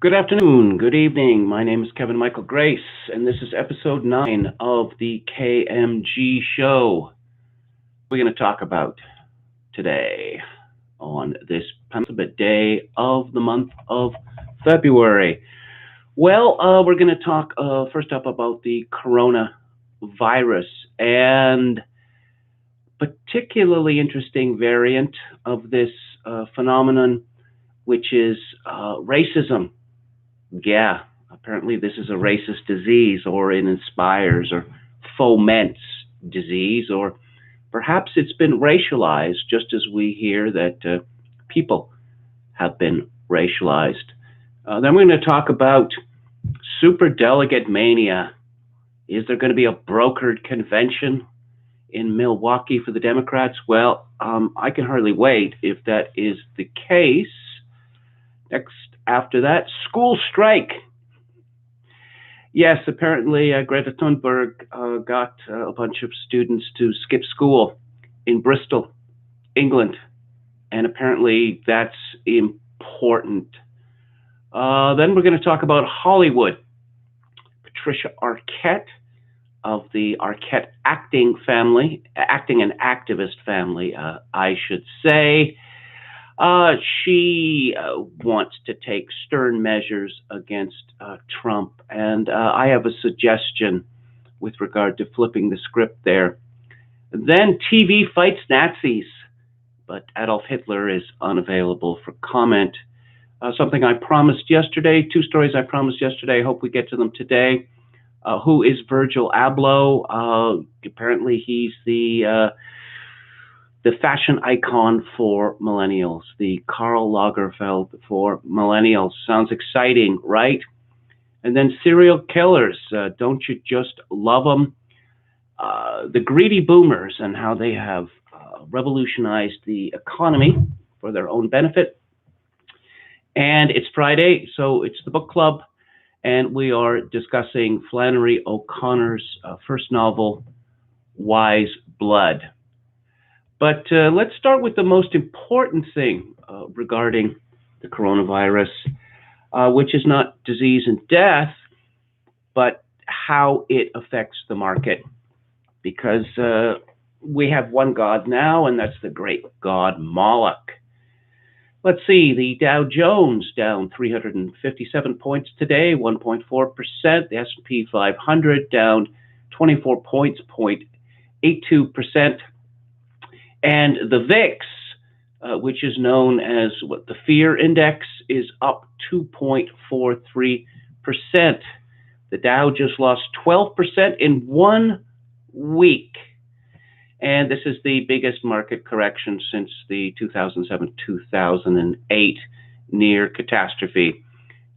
Good afternoon, good evening. My name is Kevin Michael Grace, and this is episode 9 of the KMG Show. We're going to talk about today on this penultimate day of the month of February. We're going to talk first up about the coronavirus and particularly interesting variant of this phenomenon, which is racism. Yeah, apparently this is a racist disease, or it inspires or foments disease, or perhaps it's been racialized, just as we hear that people have been racialized. Then we're going to talk about superdelegate mania. Is there going to be a brokered convention in Milwaukee for the Democrats? I can hardly wait if that is the case. Next, after that, school strike. Yes, apparently Greta Thunberg got a bunch of students to skip school in Bristol, England, and apparently that's important. Then we're going to talk about Hollywood. Patricia Arquette of the Arquette acting and activist family, I should say. She wants to take stern measures against Trump, and I have a suggestion with regard to flipping the script there. Then TV fights Nazis, but Adolf Hitler is unavailable for comment. Something I promised yesterday, two stories I promised yesterday, I hope we get to them today. Who is Virgil Abloh? Apparently he's the fashion icon for millennials, the Karl Lagerfeld for millennials. Sounds exciting, right? And then serial killers, don't you just love them? The greedy boomers and how they have revolutionized the economy for their own benefit. And it's Friday, so it's the book club, and we are discussing Flannery O'Connor's first novel, Wise Blood. But let's start with the most important thing regarding the coronavirus, which is not disease and death, but how it affects the market. Because we have one god now, and that's the great god Moloch. Let's see, the Dow Jones down 357 points today, 1.4%. The S&P 500 down 24 points, 0.82%. And the VIX, which is known as the fear index, is up 2.43%. The Dow just lost 12% in 1 week. And this is the biggest market correction since the 2007-2008 near catastrophe.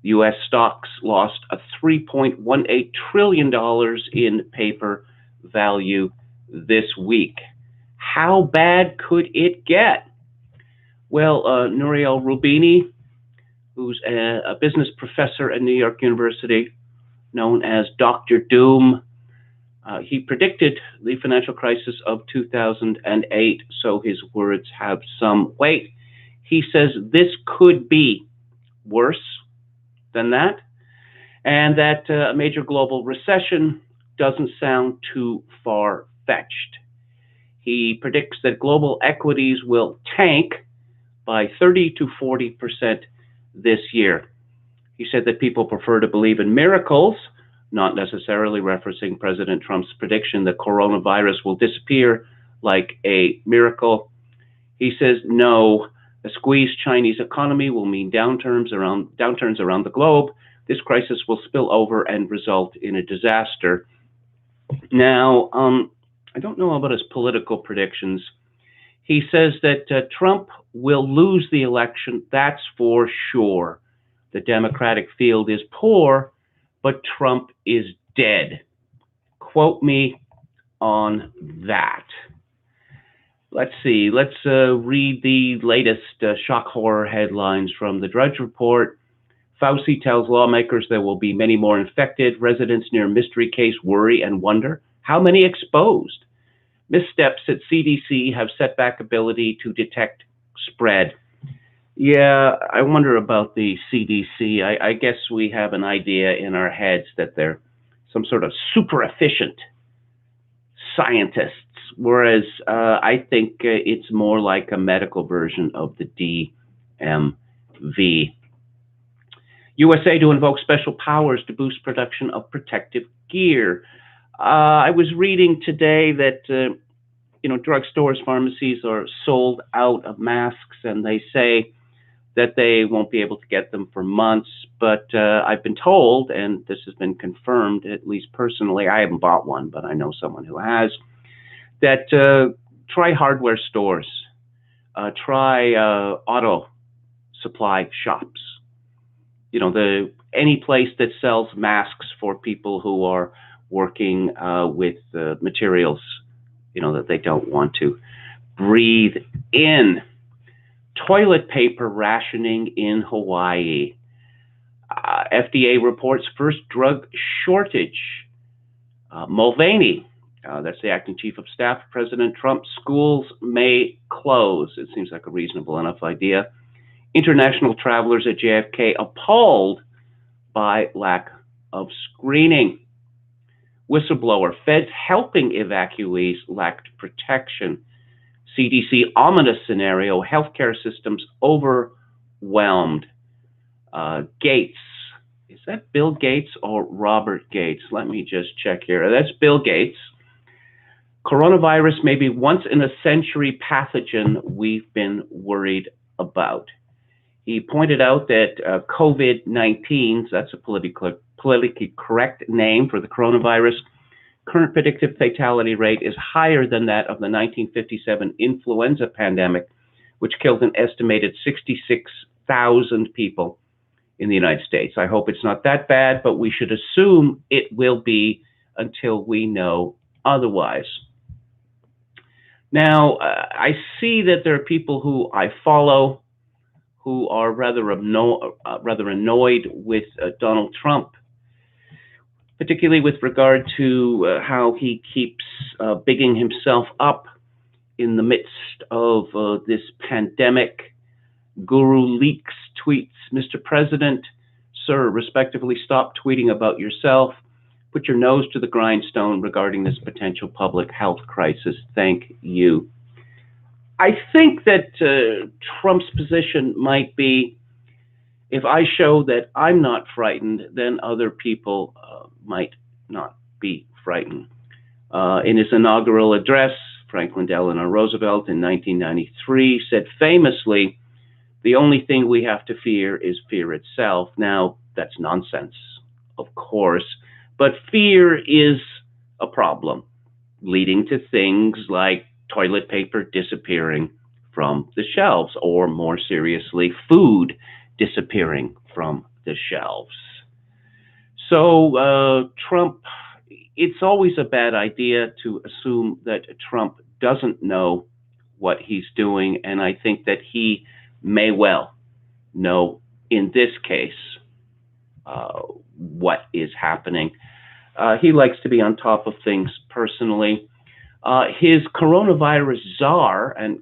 U.S. stocks lost a $3.18 trillion in paper value this week. How bad could it get? Well, Nouriel Roubini, who's a business professor at New York University, known as Dr. Doom, he predicted the financial crisis of 2008, so his words have some weight. He says this could be worse than that, and that a major global recession doesn't sound too far-fetched. He predicts that global equities will tank by 30 to 40% this year. He said that people prefer to believe in miracles, not necessarily referencing President Trump's prediction that coronavirus will disappear like a miracle. He says, no, a squeezed Chinese economy will mean downturns around the globe. This crisis will spill over and result in a disaster. Now, I don't know about his political predictions. He says that Trump will lose the election, that's for sure. The Democratic field is poor, but Trump is dead. Quote me on that. Let's see. Let's read the latest shock horror headlines from the Drudge Report. Fauci tells lawmakers there will be many more infected. Residents near mystery case worry and wonder. How many exposed? Missteps at CDC have set back ability to detect spread. Yeah, I wonder about the CDC. I guess we have an idea in our heads that they're some sort of super efficient scientists, whereas I think it's more like a medical version of the DMV. USA to invoke special powers to boost production of protective gear. I was reading today that drugstores, pharmacies are sold out of masks, and they say that they won't be able to get them for months. But I've been told, and this has been confirmed, at least personally, I haven't bought one, but I know someone who has, that try hardware stores, try auto supply shops. Any place that sells masks for people who are working with materials, that they don't want to breathe in. Toilet paper rationing in Hawaii. FDA reports first drug shortage. Mulvaney, that's the acting chief of staff of President Trump, schools may close. It seems like a reasonable enough idea. International travelers at JFK appalled by lack of screening. Whistleblower, feds helping evacuees lacked protection. CDC ominous scenario, healthcare systems overwhelmed. Gates, is that Bill Gates or Robert Gates? Let me just check here. That's Bill Gates. Coronavirus may be once in a century pathogen we've been worried about. He pointed out that COVID-19, so that's a politically correct name for the coronavirus, current predicted fatality rate is higher than that of the 1957 influenza pandemic, which killed an estimated 66,000 people in the United States. I hope it's not that bad, but we should assume it will be until we know otherwise. Now, I see that there are people who I follow who are rather annoyed with Donald Trump, particularly with regard to how he keeps bigging himself up in the midst of this pandemic. Guru Leaks tweets, Mr. President, sir, respectively, stop tweeting about yourself. Put your nose to the grindstone regarding this potential public health crisis. Thank you. I think that Trump's position might be, if I show that I'm not frightened, then other people might not be frightened. In his inaugural address, Franklin Delano Roosevelt in 1993 said famously, the only thing we have to fear is fear itself. Now, that's nonsense, of course, but fear is a problem, leading to things like toilet paper disappearing from the shelves, or more seriously, food disappearing from the shelves. So Trump, it's always a bad idea to assume that Trump doesn't know what he's doing, and I think that he may well know in this case what is happening. He likes to be on top of things personally. His coronavirus czar, and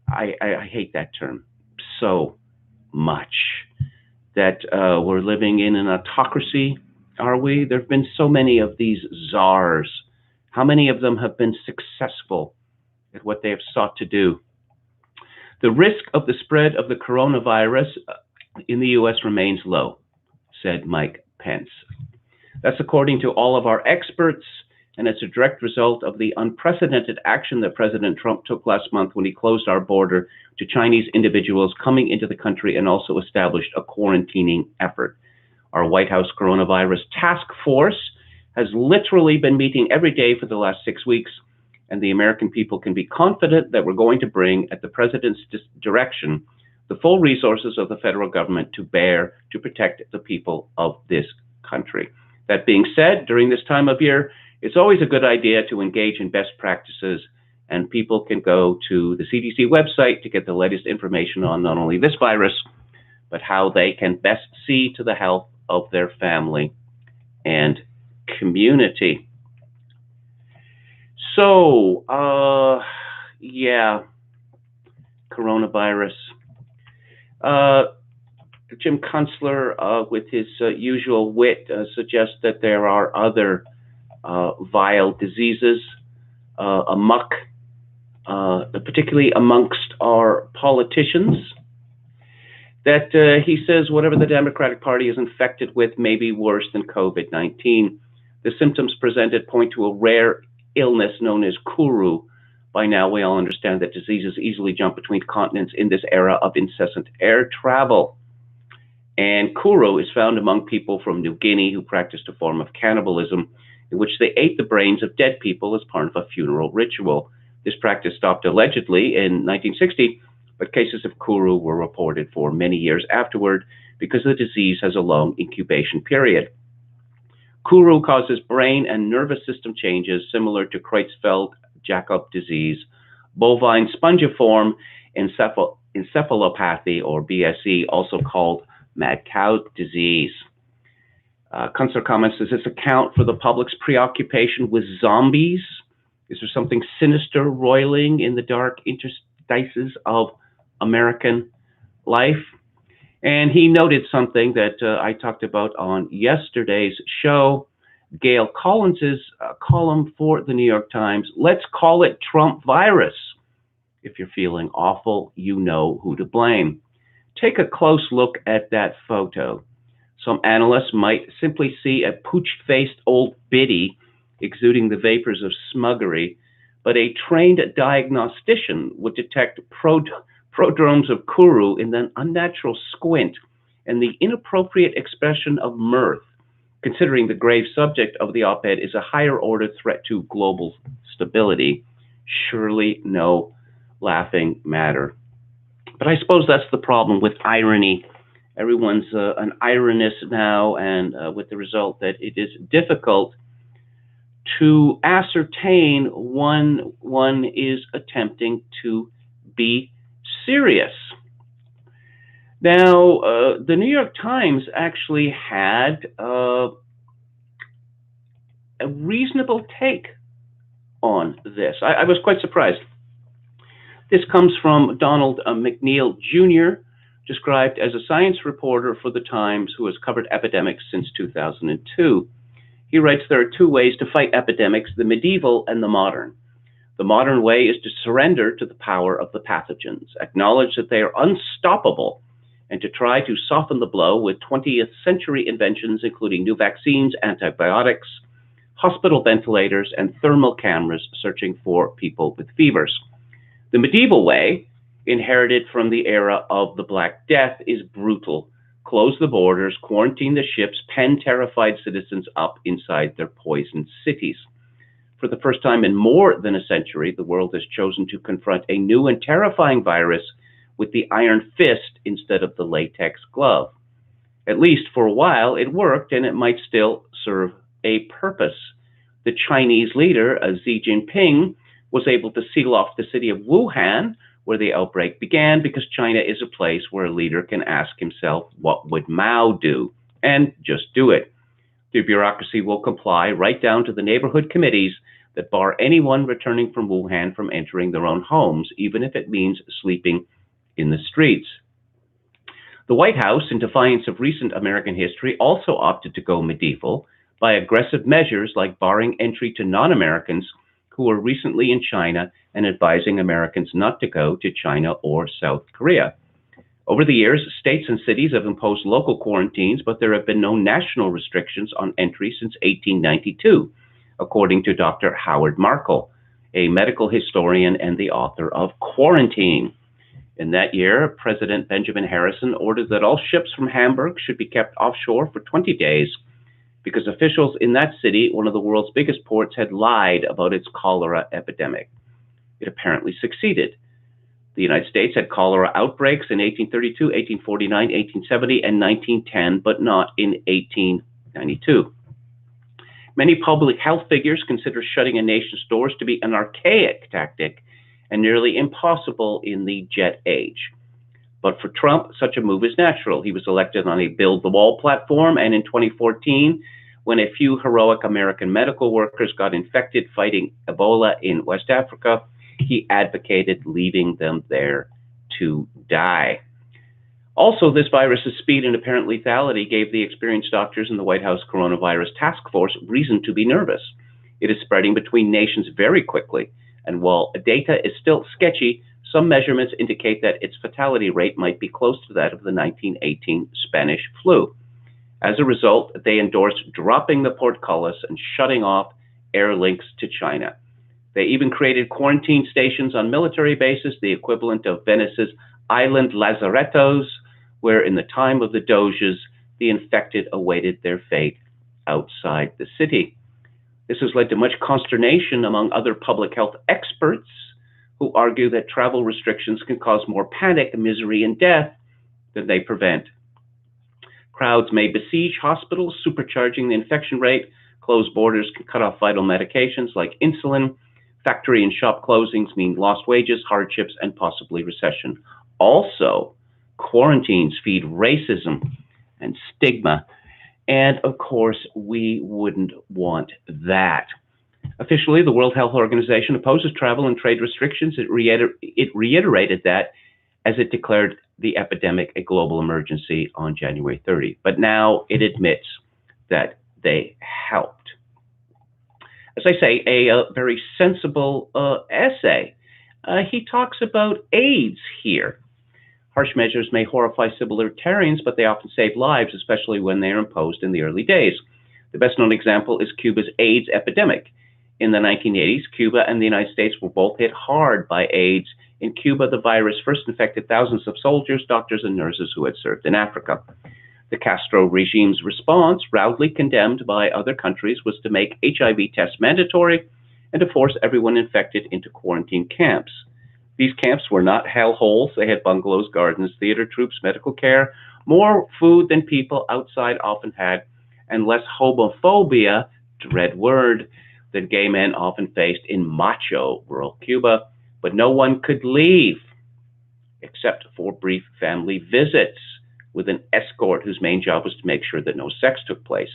I hate that term so much, that we're living in an autocracy, are we? There have been so many of these czars. How many of them have been successful at what they have sought to do? The risk of the spread of the coronavirus in the U.S. remains low, said Mike Pence. That's according to all of our experts, and it's a direct result of the unprecedented action that President Trump took last month when he closed our border to Chinese individuals coming into the country and also established a quarantining effort. Our White House coronavirus task force has literally been meeting every day for the last 6 weeks, and the American people can be confident that we're going to bring, at the president's direction, the full resources of the federal government to bear to protect the people of this country. That being said, during this time of year, it's always a good idea to engage in best practices, and people can go to the CDC website to get the latest information on not only this virus, but how they can best see to the health of their family and community. So, yeah, coronavirus. Uh, Jim Kunstler, with his usual wit, suggests that there are other vile diseases amok, particularly amongst our politicians, that he says whatever the Democratic Party is infected with may be worse than COVID-19. The symptoms presented point to a rare illness known as Kuru. By now, we all understand that diseases easily jump between continents in this era of incessant air travel. And Kuru is found among people from New Guinea who practiced a form of cannibalism in which they ate the brains of dead people as part of a funeral ritual. This practice stopped allegedly in 1960, but cases of Kuru were reported for many years afterward because the disease has a long incubation period. Kuru causes brain and nervous system changes similar to Creutzfeldt-Jakob disease, bovine spongiform encephalopathy, or BSE, also called mad cow disease. Kunstler comments, does this account for the public's preoccupation with zombies? Is there something sinister roiling in the dark interstices of American life? And he noted something that I talked about on yesterday's show, Gail Collins's column for the New York Times, let's call it Trump virus. If you're feeling awful, you know who to blame. Take a close look at that photo. Some analysts might simply see a pooch-faced old biddy exuding the vapors of smuggery, but a trained diagnostician would detect prodromes of Kuru in an unnatural squint and the inappropriate expression of mirth, considering the grave subject of the op-ed is a higher-order threat to global stability. Surely no laughing matter. But I suppose that's the problem with irony. Everyone's an ironist now, and with the result that it is difficult to ascertain when one is attempting to be serious. Now, the New York Times actually had a reasonable take on this. I was quite surprised. This comes from Donald McNeil Jr., described as a science reporter for the Times who has covered epidemics since 2002. He writes, there are two ways to fight epidemics, the medieval and the modern. The modern way is to surrender to the power of the pathogens, acknowledge that they are unstoppable, and to try to soften the blow with 20th century inventions, including new vaccines, antibiotics, hospital ventilators, and thermal cameras searching for people with fevers. The medieval way, inherited from the era of the Black Death, is brutal. Close the borders, quarantine the ships, pen terrified citizens up inside their poisoned cities. For the first time in more than a century, the world has chosen to confront a new and terrifying virus with the iron fist instead of the latex glove. At least for a while, it worked, and it might still serve a purpose. The Chinese leader, Xi Jinping, was able to seal off the city of Wuhan, where the outbreak began, because China is a place where a leader can ask himself, what would Mao do? And just do it. The bureaucracy will comply right down to the neighborhood committees that bar anyone returning from Wuhan from entering their own homes, even if it means sleeping in the streets. The White House, in defiance of recent American history, also opted to go medieval by aggressive measures like barring entry to non-Americans who were recently in China and advising Americans not to go to China or South Korea. Over the years, states and cities have imposed local quarantines, but there have been no national restrictions on entry since 1892, according to Dr. Howard Markle, a medical historian and the author of Quarantine. In that year, President Benjamin Harrison ordered that all ships from Hamburg should be kept offshore for 20 days because officials in that city, one of the world's biggest ports, had lied about its cholera epidemic. It apparently succeeded. The United States had cholera outbreaks in 1832, 1849, 1870, and 1910, but not in 1892. Many public health figures consider shutting a nation's doors to be an archaic tactic and nearly impossible in the jet age. But for Trump, such a move is natural. He was elected on a Build the Wall platform, and in 2014, when a few heroic American medical workers got infected fighting Ebola in West Africa, he advocated leaving them there to die. Also, this virus's speed and apparent lethality gave the experienced doctors in the White House Coronavirus Task Force reason to be nervous. It is spreading between nations very quickly, and while data is still sketchy, some measurements indicate that its fatality rate might be close to that of the 1918 Spanish flu. As a result, they endorsed dropping the portcullis and shutting off air links to China. They even created quarantine stations on military bases, the equivalent of Venice's island lazarettos, where in the time of the Doges, the infected awaited their fate outside the city. This has led to much consternation among other public health experts who argue that travel restrictions can cause more panic, misery, and death than they prevent. Crowds may besiege hospitals, supercharging the infection rate. Closed borders can cut off vital medications like insulin. Factory and shop closings mean lost wages, hardships, and possibly recession. Also, quarantines feed racism and stigma. And of course, we wouldn't want that. Officially, the World Health Organization opposes travel and trade restrictions. It reiterated that as it declared the epidemic a global emergency on January 30. But now it admits that they helped. As I say, a very sensible essay. He talks about AIDS here. Harsh measures may horrify civil libertarians, but they often save lives, especially when they are imposed in the early days. The best known example is Cuba's AIDS epidemic. In the 1980s, Cuba and the United States were both hit hard by AIDS. In Cuba, the virus first infected thousands of soldiers, doctors, and nurses who had served in Africa. The Castro regime's response, roundly condemned by other countries, was to make HIV tests mandatory and to force everyone infected into quarantine camps. These camps were not hellholes. They had bungalows, gardens, theater troops, medical care, more food than people outside often had, and less homophobia, dread word, than gay men often faced in macho rural Cuba. But no one could leave except for brief family visits with an escort whose main job was to make sure that no sex took place.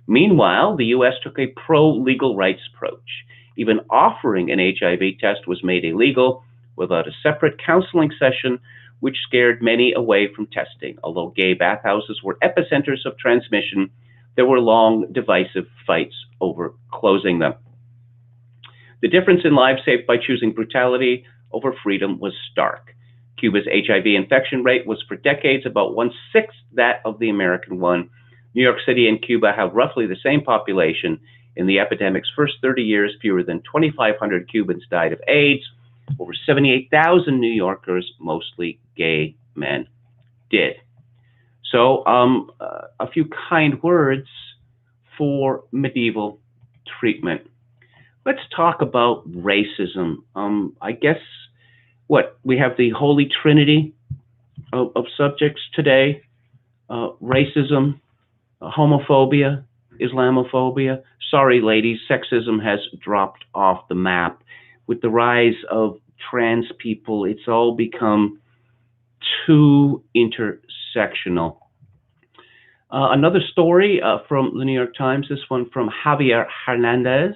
Meanwhile, the U.S. took a pro-legal rights approach. Even offering an HIV test was made illegal without a separate counseling session, which scared many away from testing. Although gay bathhouses were epicenters of transmission, there were long, divisive fights over closing them. The difference in lives saved by choosing brutality over freedom was stark. Cuba's HIV infection rate was for decades about 1/6 that of the American one. New York City and Cuba have roughly the same population. In the epidemic's first 30 years, fewer than 2,500 Cubans died of AIDS. Over 78,000 New Yorkers, mostly gay men, did. So a few kind words for medieval treatment. Let's talk about racism. I guess we have the holy trinity of subjects today: racism, homophobia, Islamophobia. Sorry, ladies, sexism has dropped off the map. With the rise of trans people, it's all become too intersectional. Another story from the New York Times, this one from Javier Hernandez.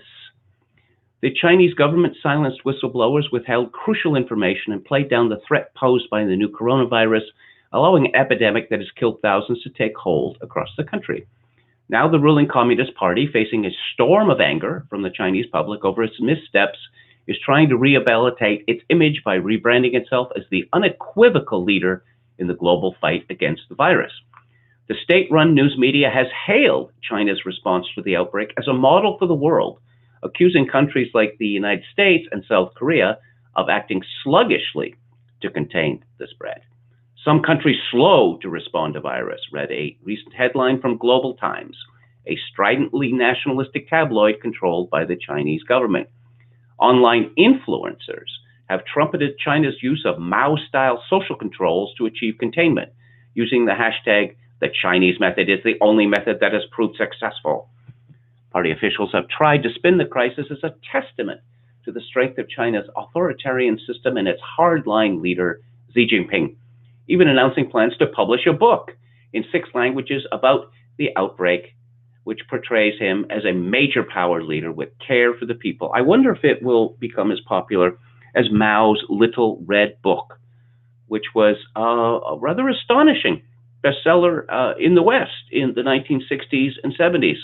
The Chinese government silenced whistleblowers, withheld crucial information, and played down the threat posed by the new coronavirus, allowing an epidemic that has killed thousands to take hold across the country. Now the ruling Communist Party, facing a storm of anger from the Chinese public over its missteps, is trying to rehabilitate its image by rebranding itself as the unequivocal leader in the global fight against the virus. The state-run news media has hailed China's response to the outbreak as a model for the world, accusing countries like the United States and South Korea of acting sluggishly to contain the spread. Some countries slow to respond to virus, read a recent headline from Global Times, a stridently nationalistic tabloid controlled by the Chinese government. Online influencers have trumpeted China's use of Mao-style social controls to achieve containment, using the hashtag, "The Chinese method is the only method that has proved successful." Party officials have tried to spin the crisis as a testament to the strength of China's authoritarian system and its hardline leader, Xi Jinping, even announcing plans to publish a book in 6 languages about the outbreak, which portrays him as a major power leader with care for the people. I wonder if it will become as popular as Mao's Little Red Book, which was rather astonishing bestseller in the West in the 1960s and 70s.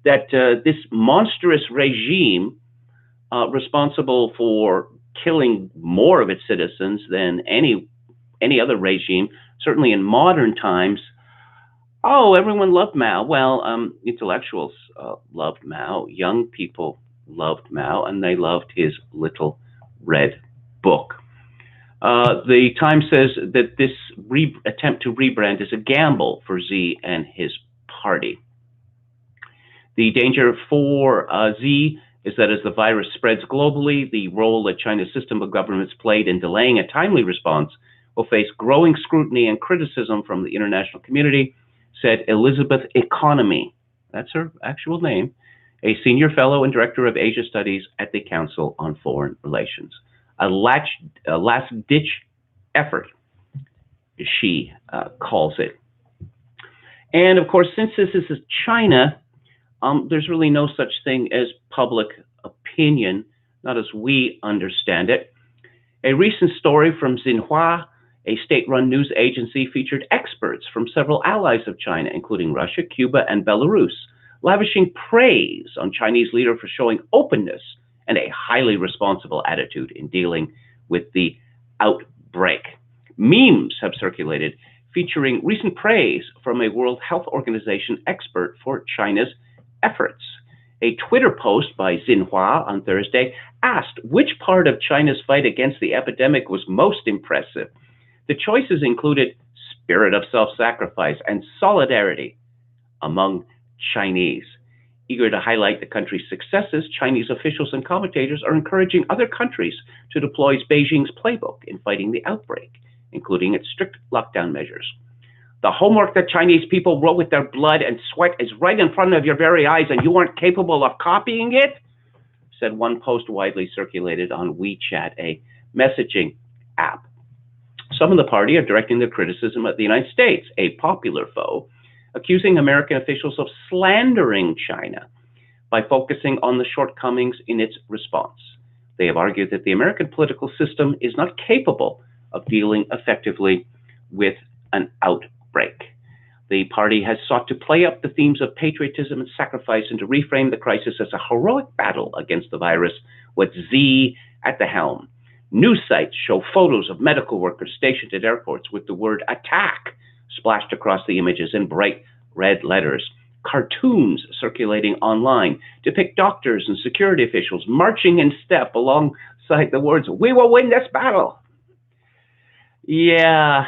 That this monstrous regime, responsible for killing more of its citizens than any other regime, certainly in modern times. Oh, everyone loved Mao. Well, intellectuals loved Mao. Young people loved Mao, and they loved his little red book. The Times says that this attempt to rebrand is a gamble for Xi and his party. The danger for Xi is that as the virus spreads globally, the role that China's system of governments played in delaying a timely response will face growing scrutiny and criticism from the international community, said Elizabeth Economy, that's her actual name, a senior fellow and director of Asia Studies at the Council on Foreign Relations. A last-ditch effort, she calls it. And of course, since this is China, there's really no such thing as public opinion, not as we understand it. A recent story from Xinhua, a state-run news agency, featured experts from several allies of China, including Russia, Cuba, and Belarus, lavishing praise on Chinese leader for showing openness and a highly responsible attitude in dealing with the outbreak. Memes have circulated featuring recent praise from a World Health Organization expert for China's efforts. A Twitter post by Xinhua on Thursday asked which part of China's fight against the epidemic was most impressive. The choices included spirit of self-sacrifice and solidarity among Chinese. Eager to highlight the country's successes, Chinese officials and commentators are encouraging other countries to deploy Beijing's playbook in fighting the outbreak, including its strict lockdown measures. The homework that Chinese people wrote with their blood and sweat is right in front of your very eyes, and you aren't capable of copying it, said one post widely circulated on WeChat, a messaging app. Some of the party are directing their criticism at the United States, a popular foe, accusing American officials of slandering China by focusing on the shortcomings in its response. They have argued that the American political system is not capable of dealing effectively with an outbreak. The party has sought to play up the themes of patriotism and sacrifice and to reframe the crisis as a heroic battle against the virus, with Xi at the helm. News sites show photos of medical workers stationed at airports with the word attack splashed across the images in bright red letters. Cartoons circulating online depict doctors and security officials marching in step alongside the words, "We will win this battle." Yeah,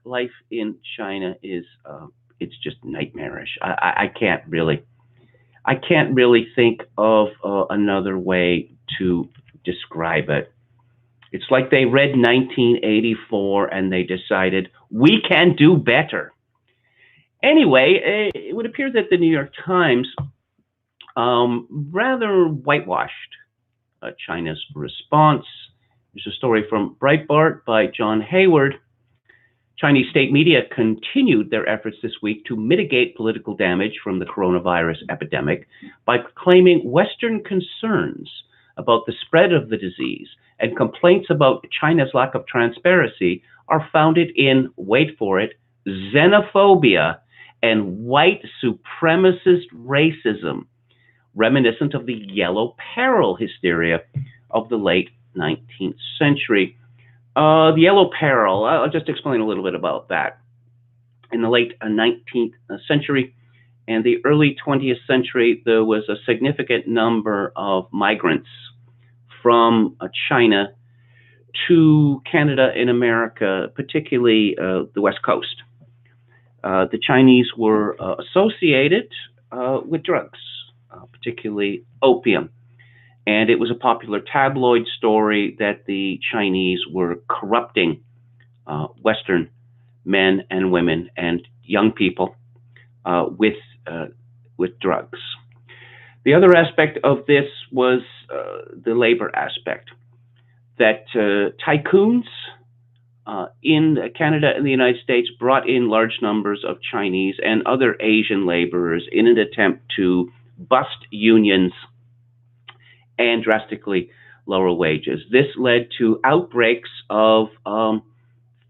life in China is, it's just nightmarish. I can't really think of another way to describe it. It's like they read 1984 and they decided, we can do better. Anyway, it would appear that the New York Times rather whitewashed China's response. There's a story from Breitbart by John Hayward. Chinese state media continued their efforts this week to mitigate political damage from the coronavirus epidemic by claiming Western concerns about the spread of the disease and complaints about China's lack of transparency are founded in, wait for it, xenophobia and white supremacist racism, reminiscent of the yellow peril hysteria of the late 19th century. The yellow peril, I'll just explain a little bit about that. In the late 19th century and the early 20th century, there was a significant number of migrants from China to Canada and America, particularly the West Coast. The Chinese were associated with drugs, particularly opium. And it was a popular tabloid story that the Chinese were corrupting Western men and women and young people with drugs. The other aspect of this was the labor aspect, that tycoons in Canada and the United States brought in large numbers of Chinese and other Asian laborers in an attempt to bust unions and drastically lower wages. This led to outbreaks of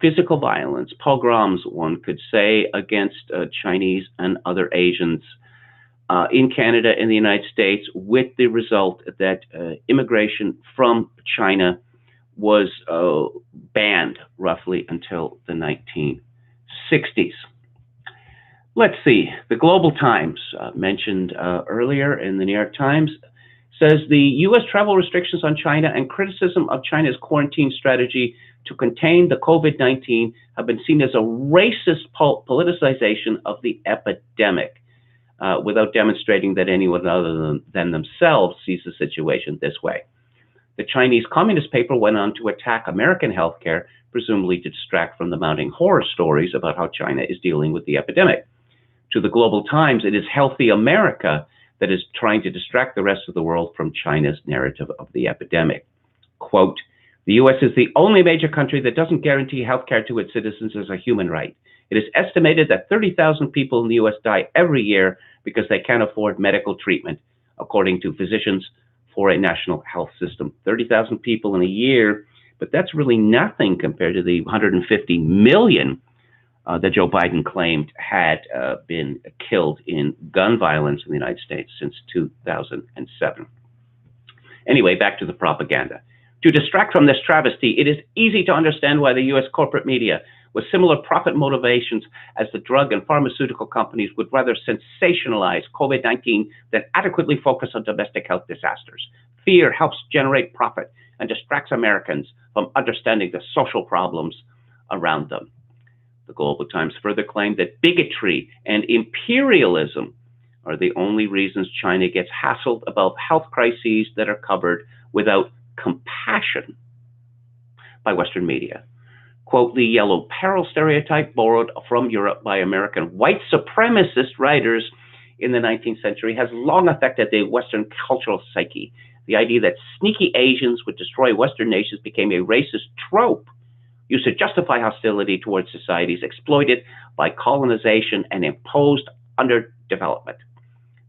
physical violence, pogroms, one could say, against Chinese and other Asians in Canada and the United States, with the result that immigration from China was banned roughly until the 1960s. Let's see. The Global Times, mentioned earlier in the New York Times, says the U.S. travel restrictions on China and criticism of China's quarantine strategy to contain the COVID-19 have been seen as a racist politicization of the epidemic, without demonstrating that anyone other than themselves sees the situation this way. The Chinese Communist paper went on to attack American healthcare, presumably to distract from the mounting horror stories about how China is dealing with the epidemic. To the Global Times, it is healthy America that is trying to distract the rest of the world from China's narrative of the epidemic. Quote, the U.S. is the only major country that doesn't guarantee healthcare to its citizens as a human right. It is estimated that 30,000 people in the U.S. die every year because they can't afford medical treatment, according to Physicians for a National Health System. 30,000 people in a year, but that's really nothing compared to the 150 million that Joe Biden claimed had been killed in gun violence in the United States since 2007. Anyway, back to the propaganda. To distract from this travesty, it is easy to understand why the U.S. corporate media, with similar profit motivations as the drug and pharmaceutical companies, would rather sensationalize COVID-19 than adequately focus on domestic health disasters. Fear helps generate profit and distracts Americans from understanding the social problems around them. The Global Times further claimed that bigotry and imperialism are the only reasons China gets hassled about health crises that are covered without compassion by Western media. Quote, the yellow peril stereotype borrowed from Europe by American white supremacist writers in the 19th century has long affected the Western cultural psyche. The idea that sneaky Asians would destroy Western nations became a racist trope used to justify hostility towards societies exploited by colonization and imposed underdevelopment.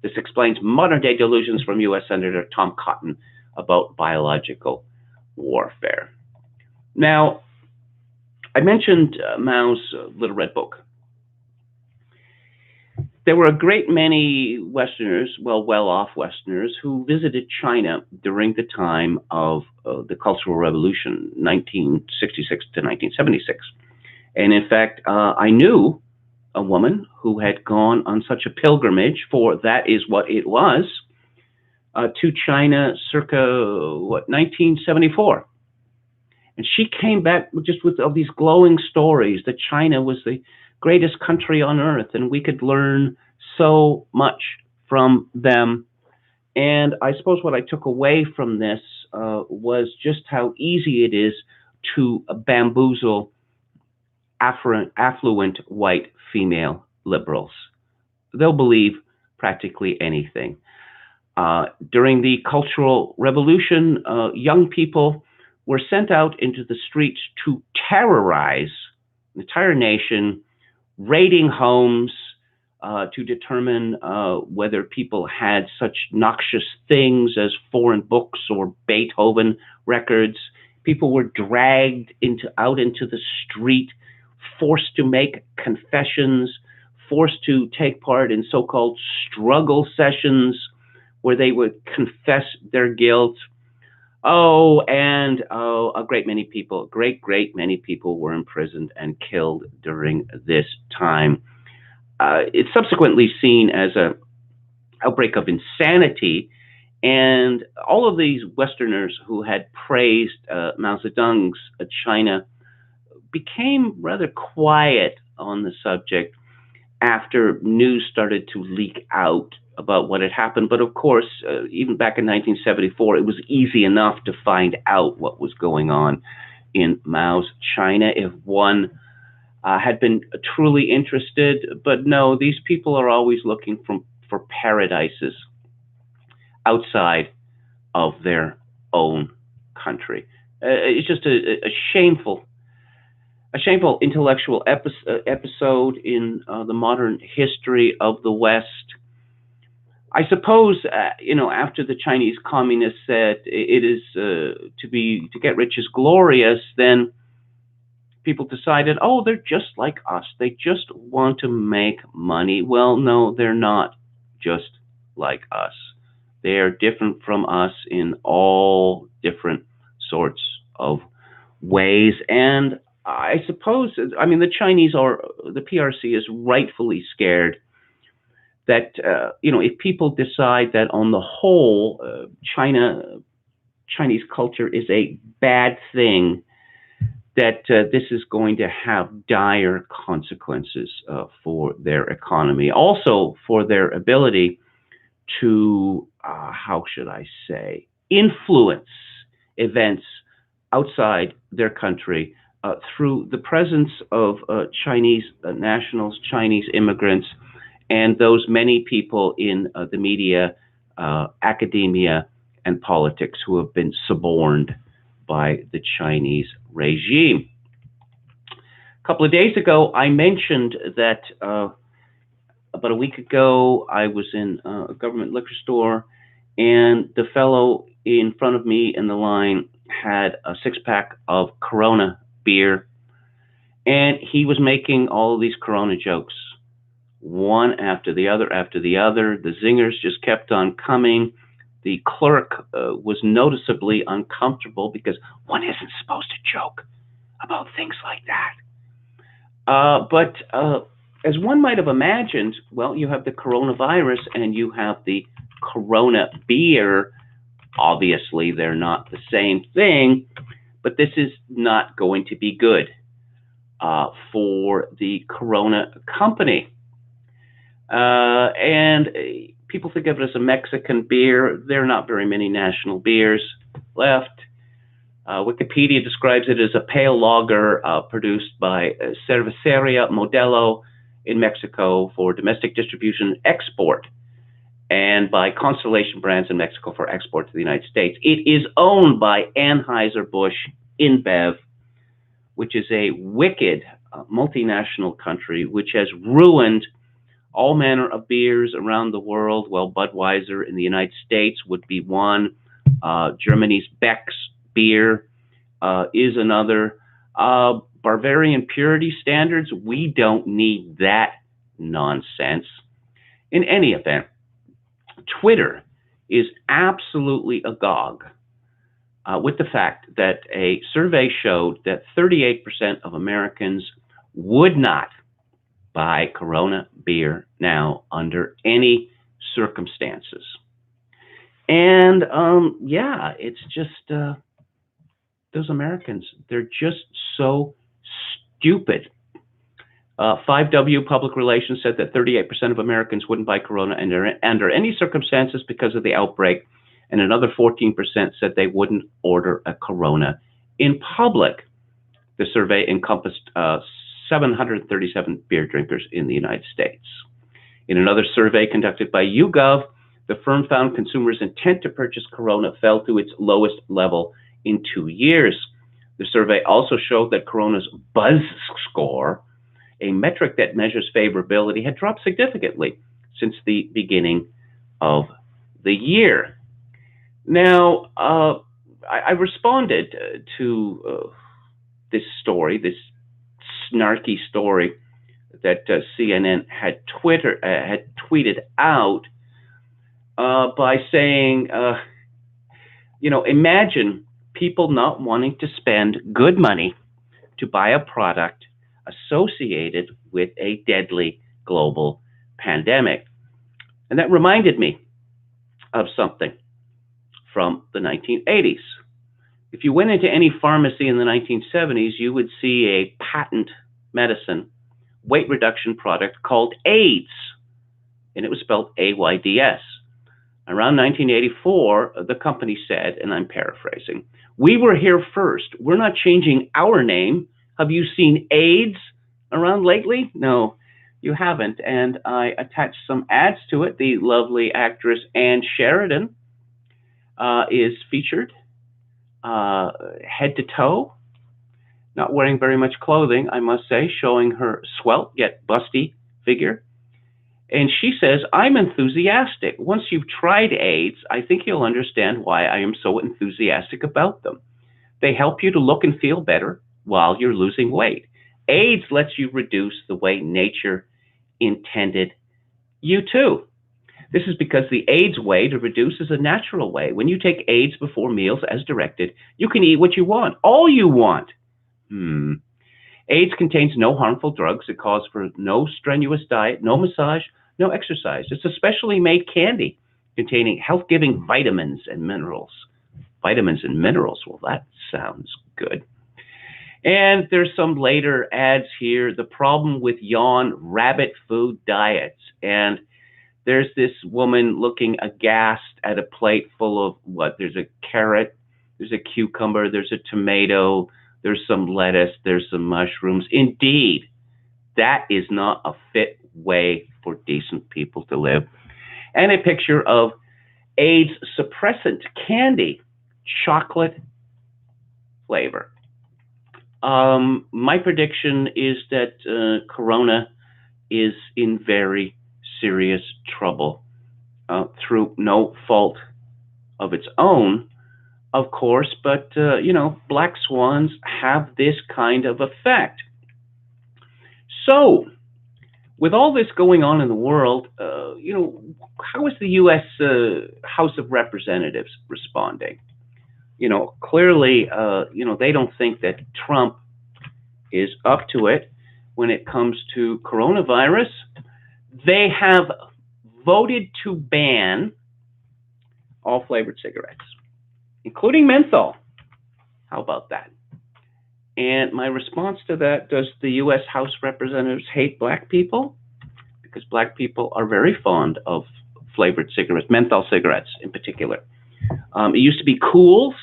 This explains modern-day delusions from U.S. Senator Tom Cotton about biological warfare. Now, I mentioned Mao's Little Red Book. There were a great many Westerners, well-off Westerners, who visited China during the time of the Cultural Revolution, 1966 to 1976. And in fact, I knew a woman who had gone on such a pilgrimage, for that is what it was, to China circa, 1974. And she came back just with all these glowing stories that China was the greatest country on earth and we could learn so much from them. And I suppose what I took away from this was just how easy it is to bamboozle affluent white female liberals. They'll believe practically anything. During the Cultural Revolution, young people were sent out into the streets to terrorize the entire nation, raiding homes to determine whether people had such noxious things as foreign books or Beethoven records. People were dragged out into the street, forced to make confessions, forced to take part in so-called struggle sessions where they would confess their guilt. A great many people were imprisoned and killed during this time. It's subsequently seen as an outbreak of insanity, and all of these Westerners who had praised Mao Zedong's China became rather quiet on the subject after news started to leak out about what had happened. But of course, even back in 1974, it was easy enough to find out what was going on in Mao's China if one had been truly interested. But no, these people are always looking for paradises outside of their own country. It's just a shameful intellectual episode in the modern history of the West. I suppose, after the Chinese communists said it is to get rich is glorious, then people decided, oh, they're just like us. They just want to make money. Well, no, they're not just like us. They are different from us in all different sorts of ways. And I suppose, I mean, the PRC is rightfully scared that, if people decide that on the whole, Chinese culture is a bad thing, that this is going to have dire consequences for their economy, also for their ability to, how should I say, influence events outside their country through the presence of Chinese nationals, Chinese immigrants, and those many people in the media, academia, and politics who have been suborned by the Chinese regime. A couple of days ago, I mentioned that about a week ago, I was in a government liquor store, and the fellow in front of me in the line had a six-pack of Corona beer, and he was making all of these Corona jokes, one after the other after the other. The zingers just kept on coming. The clerk was noticeably uncomfortable because one isn't supposed to joke about things like that. But as one might have imagined, well, you have the coronavirus and you have the Corona beer. Obviously, they're not the same thing, but this is not going to be good for the Corona company. And people think of it as a Mexican beer. There are not very many national beers left. Wikipedia describes it as a pale lager produced by Cervecería Modelo in Mexico for domestic distribution and export, and by Constellation Brands in Mexico for export to the United States. It is owned by Anheuser-Busch InBev, which is a wicked multinational country which has ruined all manner of beers around the world. Well, Budweiser in the United States would be one. Germany's Beck's beer is another. Bavarian purity standards, we don't need that nonsense. In any event, Twitter is absolutely agog with the fact that a survey showed that 38% of Americans would not buy Corona beer now under any circumstances. And yeah, it's just those Americans, they're just so stupid. 5W Public Relations said that 38% of Americans wouldn't buy Corona under any circumstances because of the outbreak, and another 14% said they wouldn't order a Corona in public. The survey encompassed 737 beer drinkers in the United States. In another survey conducted by YouGov, the firm found consumers' intent to purchase Corona fell to its lowest level in 2 years. The survey also showed that Corona's buzz score, a metric that measures favorability, had dropped significantly since the beginning of the year. Now, I responded to this story, this snarky story that CNN had tweeted out by saying, imagine people not wanting to spend good money to buy a product associated with a deadly global pandemic. And that reminded me of something from the 1980s. If you went into any pharmacy in the 1970s, you would see a patent medicine, weight reduction product called AIDS, and it was spelled AYDS. Around 1984, the company said, and I'm paraphrasing, "We were here first. We're not changing our name. Have you seen AIDS around lately?" No, you haven't. And I attached some ads to it. The lovely actress Ann Sheridan is featured head to toe, not wearing very much clothing, I must say, showing her svelte yet busty figure. And she says, "I'm enthusiastic. Once you've tried AIDS, I think you'll understand why I am so enthusiastic about them. They help you to look and feel better. while you're losing weight. AIDS lets you reduce the way nature intended you to. This is because the AIDS way to reduce is a natural way. When you take AIDS before meals as directed, you can eat what you want, all you want. AIDS contains no harmful drugs. It calls for no strenuous diet, no massage, no exercise. It's a specially made candy containing health-giving vitamins and minerals. Vitamins and minerals, well, that sounds good. And there's some later ads here. The problem with yawn rabbit food diets. And there's this woman looking aghast at a plate full of what? There's a carrot, there's a cucumber, there's a tomato, there's some lettuce, there's some mushrooms. Indeed, that is not a fit way for decent people to live. And a picture of AIDS suppressant candy, chocolate flavor. My prediction is that Corona is in very serious trouble through no fault of its own, of course, but black swans have this kind of effect. So, with all this going on in the world, how is the U.S. House of Representatives responding? Clearly, they don't think that Trump is up to it when it comes to coronavirus. They have voted to ban all flavored cigarettes, including menthol. How about that? And my response to that, does the U.S. House of Representatives hate black people? Because black people are very fond of flavored cigarettes, menthol cigarettes in particular. It used to be Cools,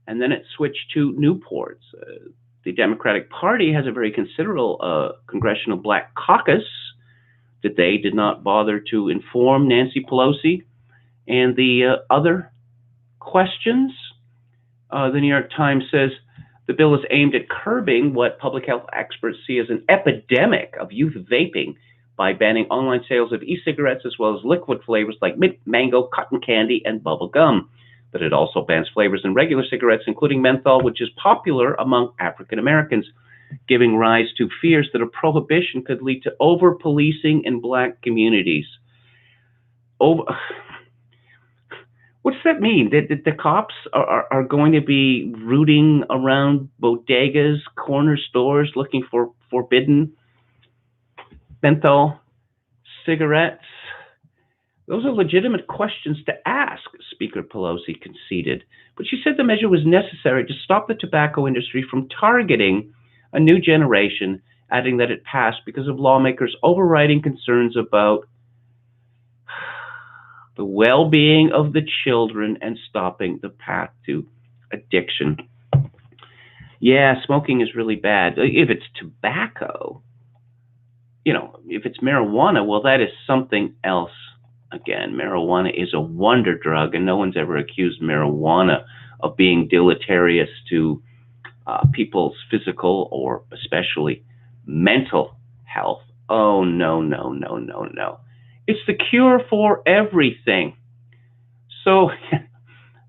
and then it switched to Newports. The Democratic Party has a very considerable congressional black caucus that they did not bother to inform Nancy Pelosi and the other questions. The New York Times says the bill is aimed at curbing what public health experts see as an epidemic of youth vaping by banning online sales of e-cigarettes as well as liquid flavors like mint, mango, cotton candy, and bubble gum. But it also bans flavors in regular cigarettes, including menthol, which is popular among African Americans, giving rise to fears that a prohibition could lead to over-policing in black communities. What's that mean? That the cops are going to be rooting around bodegas, corner stores, looking for forbidden menthol cigarettes? Those are legitimate questions to ask, Speaker Pelosi conceded. But she said the measure was necessary to stop the tobacco industry from targeting a new generation, adding that it passed because of lawmakers' overriding concerns about the well-being of the children and stopping the path to addiction. Yeah, smoking is really bad. If it's tobacco, if it's marijuana, well, that is something else. Again, marijuana is a wonder drug, and no one's ever accused marijuana of being deleterious to people's physical or especially mental health. Oh, no, no, no, no, no. It's the cure for everything. So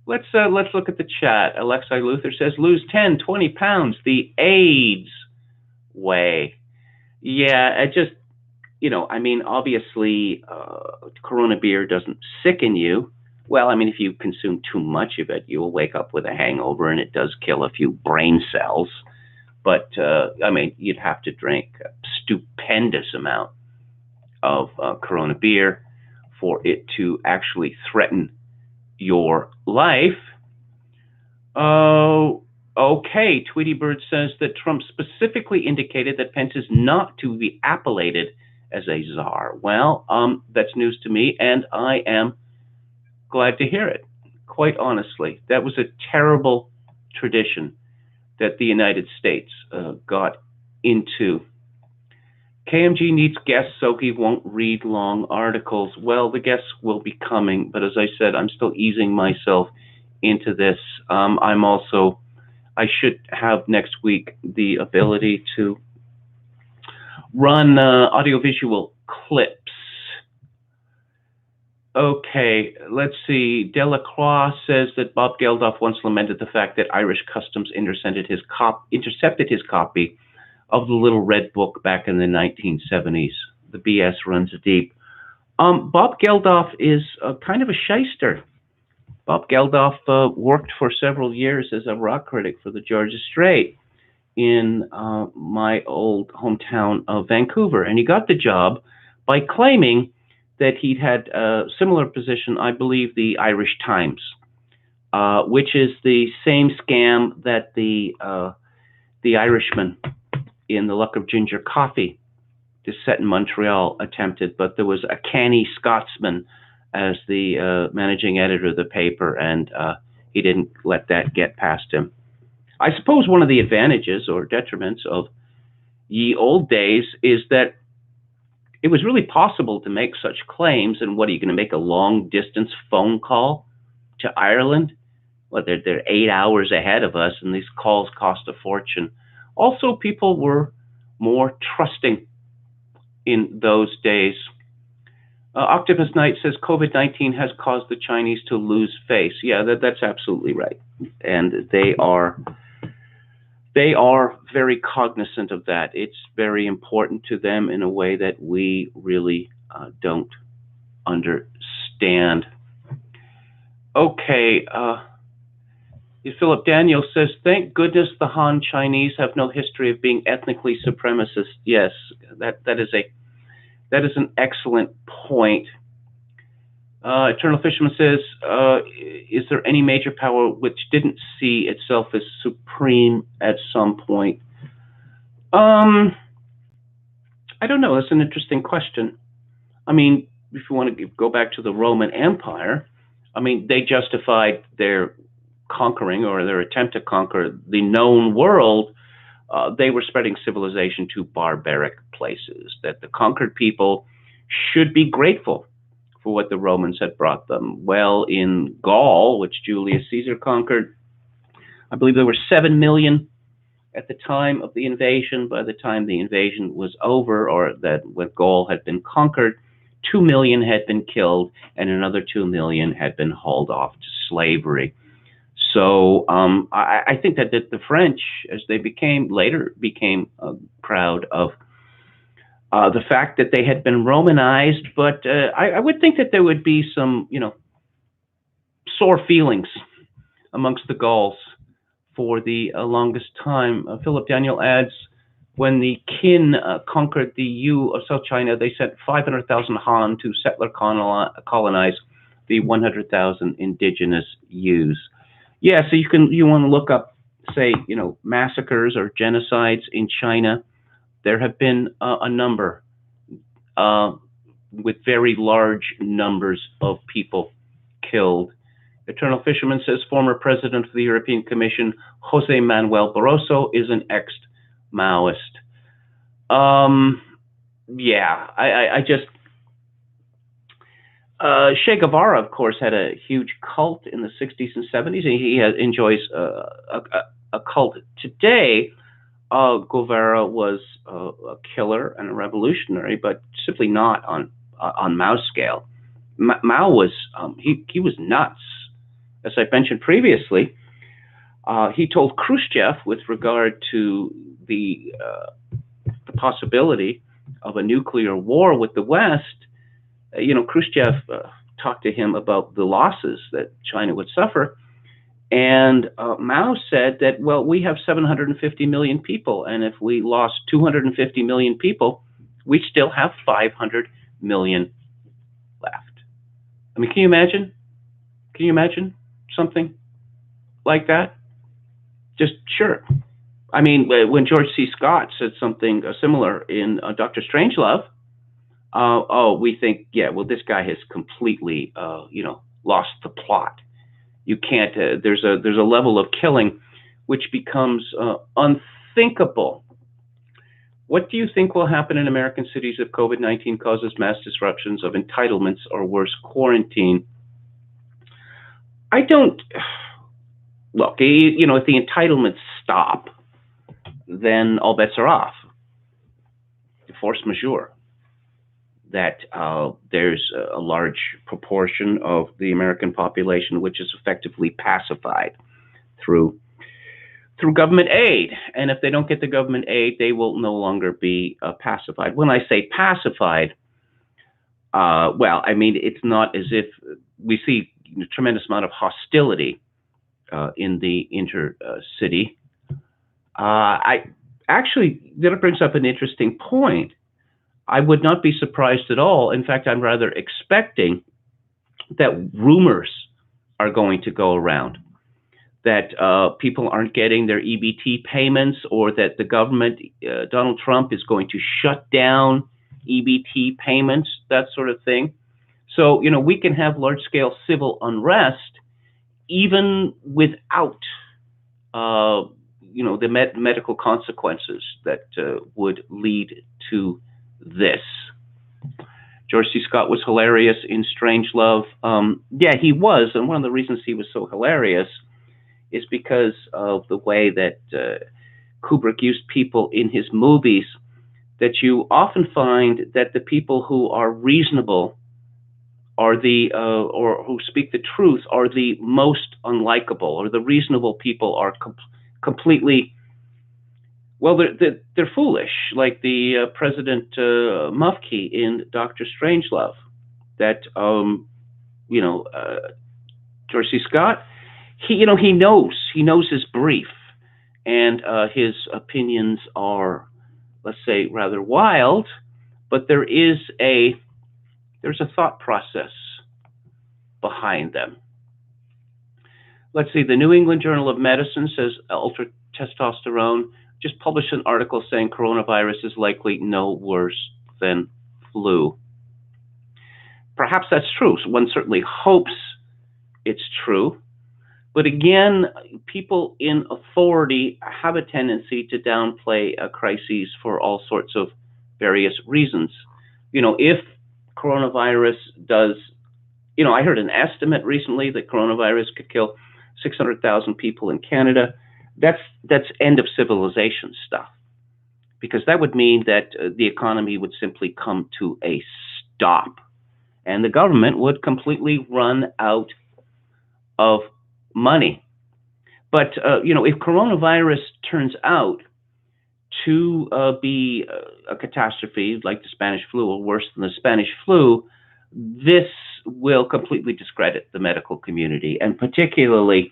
let's look at the chat. Alexi Luther says, lose 10, 20 pounds, the AIDS way. Yeah, it just, obviously, Corona beer doesn't sicken you. Well, if you consume too much of it, you will wake up with a hangover, and it does kill a few brain cells. But, you'd have to drink a stupendous amount of Corona beer for it to actually threaten your life. Oh, okay. Tweety Bird says that Trump specifically indicated that Pence is not to be appellated as a czar. Well, that's news to me, and I am glad to hear it. Quite honestly, that was a terrible tradition that the United States got into. KMG needs guests so he won't read long articles. Well, the guests will be coming, but as I said, I'm still easing myself into this. I should have next week the ability to run audiovisual clips Okay, let's see. Delacroix says that Bob Geldof once lamented the fact that Irish Customs intercepted his copy of the Little Red Book back in the 1970s. The BS runs deep. Bob Geldof is kind of a shyster. Bob Geldof worked for several years as a rock critic for the Georgia Strait in my old hometown of Vancouver, and he got the job by claiming that he'd had a similar position, I believe, the Irish Times, which is the same scam that the Irishman in The Luck of Ginger Coffee, just set in Montreal, attempted. But there was a canny Scotsman as the managing editor of the paper, and he didn't let that get past him. I suppose one of the advantages or detriments of ye old days is that it was really possible to make such claims. And what are you going to make a long distance phone call to Ireland? Well, they're 8 hours ahead of us, and these calls cost a fortune. Also, people were more trusting in those days. Octopus Knight says COVID-19 has caused the Chinese to lose face. Yeah, that's absolutely right, and they are very cognizant of that. It's very important to them in a way that we really don't understand. Okay, Philip Daniel says, thank goodness the Han Chinese have no history of being ethnically supremacist. Yes, that is an excellent point. Eternal Fisherman says, is there any major power which didn't see itself as supreme at some point? I don't know. That's an interesting question. I mean, if you want to go back to the Roman Empire, I mean, they justified their conquering or their attempt to conquer the known world. They were spreading civilization to barbaric places, that the conquered people should be grateful for what the Romans had brought them. Well, in Gaul, which Julius Caesar conquered, I believe there were 7 million at the time of the invasion. By the time the invasion was over, or that when Gaul had been conquered, 2 million had been killed, and another 2 million had been hauled off to slavery. So I think that the French, as they later became proud of the fact that they had been Romanized, but I would think that there would be some, sore feelings amongst the Gauls for the longest time. Philip Daniel adds, when the Qin conquered the Yu of South China, they sent 500,000 Han to settler colonize the 100,000 indigenous Yus. Yeah, so you want to look up, say, massacres or genocides in China. There have been a number with very large numbers of people killed. Eternal Fisherman says former president of the European Commission, Jose Manuel Barroso, is an ex-Maoist. Yeah, I just... Che Guevara, of course, had a huge cult in the 60s and 70s, and he enjoys a cult today. Guevara was a killer and a revolutionary, but simply not on Mao's scale. Mao was he was nuts, as I mentioned previously. He told Khrushchev, with regard to the possibility of a nuclear war with the West. Khrushchev talked to him about the losses that China would suffer. And Mao said that, well, we have 750 million people, and if we lost 250 million people, we still have 500 million left. I mean, can you imagine? Can you imagine something like that? Just sure. I mean, when George C. Scott said something similar in Dr. Strangelove, we think, yeah, well, this guy has completely, lost the plot. You can't. There's a level of killing which becomes unthinkable. What do you think will happen in American cities if COVID-19 causes mass disruptions of entitlements or worse, quarantine? I don't. Look, if the entitlements stop, then all bets are off. Force majeure. that there's a large proportion of the American population which is effectively pacified through government aid. And if they don't get the government aid, they will no longer be pacified. When I say pacified, well, I mean, it's not as if we see a tremendous amount of hostility in the intercity. I actually, that brings up an interesting point. I would not be surprised at all. In fact, I'm rather expecting that rumors are going to go around that people aren't getting their EBT payments, or that the government, Donald Trump, is going to shut down EBT payments, that sort of thing. So, we can have large-scale civil unrest even without, the medical consequences that would lead to this. George C. Scott was hilarious in Strangelove. Yeah, he was, and one of the reasons he was so hilarious is because of the way that Kubrick used people in his movies, that you often find that the people who are reasonable are or who speak the truth are the most unlikable, or the reasonable people are completely, well, they're foolish, like the President Mufke in Dr. Strangelove. That, George C. Scott, he knows his brief, and his opinions are, let's say, rather wild, but there's a thought process behind them. Let's see, the New England Journal of Medicine says ultra testosterone just published an article saying coronavirus is likely no worse than flu. Perhaps that's true. So one certainly hopes it's true. But again, people in authority have a tendency to downplay crises for all sorts of various reasons. If coronavirus does, I heard an estimate recently that coronavirus could kill 600,000 people in Canada. That's end of civilization stuff, because that would mean that the economy would simply come to a stop, and the government would completely run out of money. But if coronavirus turns out to be a catastrophe like the Spanish flu, or worse than the Spanish flu, this will completely discredit the medical community, and particularly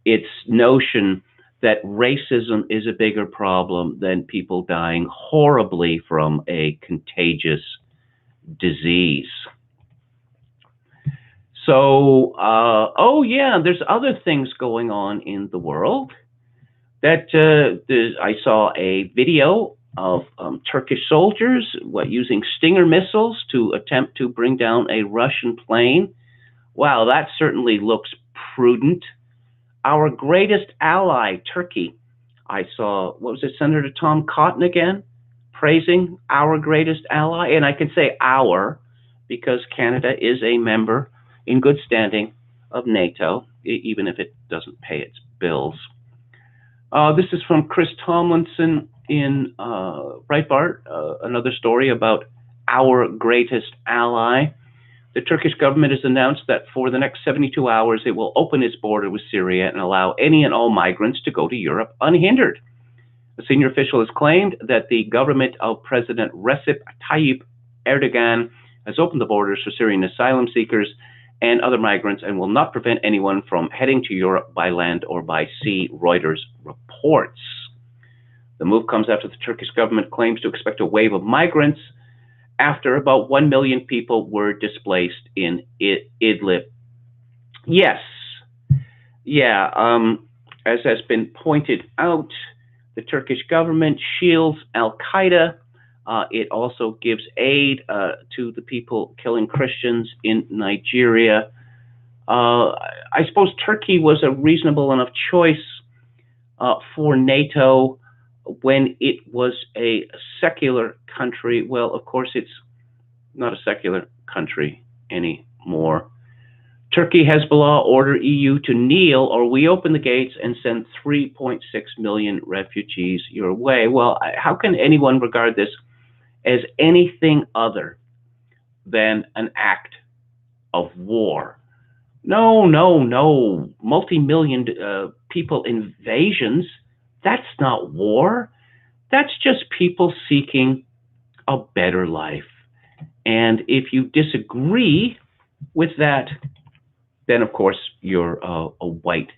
its notion that racism is a bigger problem than people dying horribly from a contagious disease. So, oh yeah, there's other things going on in the world. That I saw a video of Turkish soldiers using Stinger missiles to attempt to bring down a Russian plane. Wow, that certainly looks prudent. Our greatest ally, Turkey, I saw, what was it, Senator Tom Cotton again, praising our greatest ally. And I can say our, because Canada is a member in good standing of NATO, even if it doesn't pay its bills. This is from Chris Tomlinson in Breitbart, another story about our greatest ally. The Turkish government has announced that for the next 72 hours, it will open its border with Syria and allow any and all migrants to go to Europe unhindered. A senior official has claimed that the government of President Recep Tayyip Erdogan has opened the borders for Syrian asylum seekers and other migrants and will not prevent anyone from heading to Europe by land or by sea, Reuters reports. The move comes after the Turkish government claims to expect a wave of migrants after about 1 million people were displaced in Idlib. Yes, yeah, as has been pointed out, the Turkish government shields Al-Qaeda. It also gives aid to the people killing Christians in Nigeria. I suppose Turkey was a reasonable enough choice for NATO when it was a secular country. Well, of course, it's not a secular country anymore. Turkey, Hezbollah order EU to kneel, or we open the gates and send 3.6 million refugees your way. Well, how can anyone regard this as anything other than an act of war. No, no, no. Multi-million people invasions, that's not war. That's just people seeking a better life. And if you disagree with that, then of course you're a white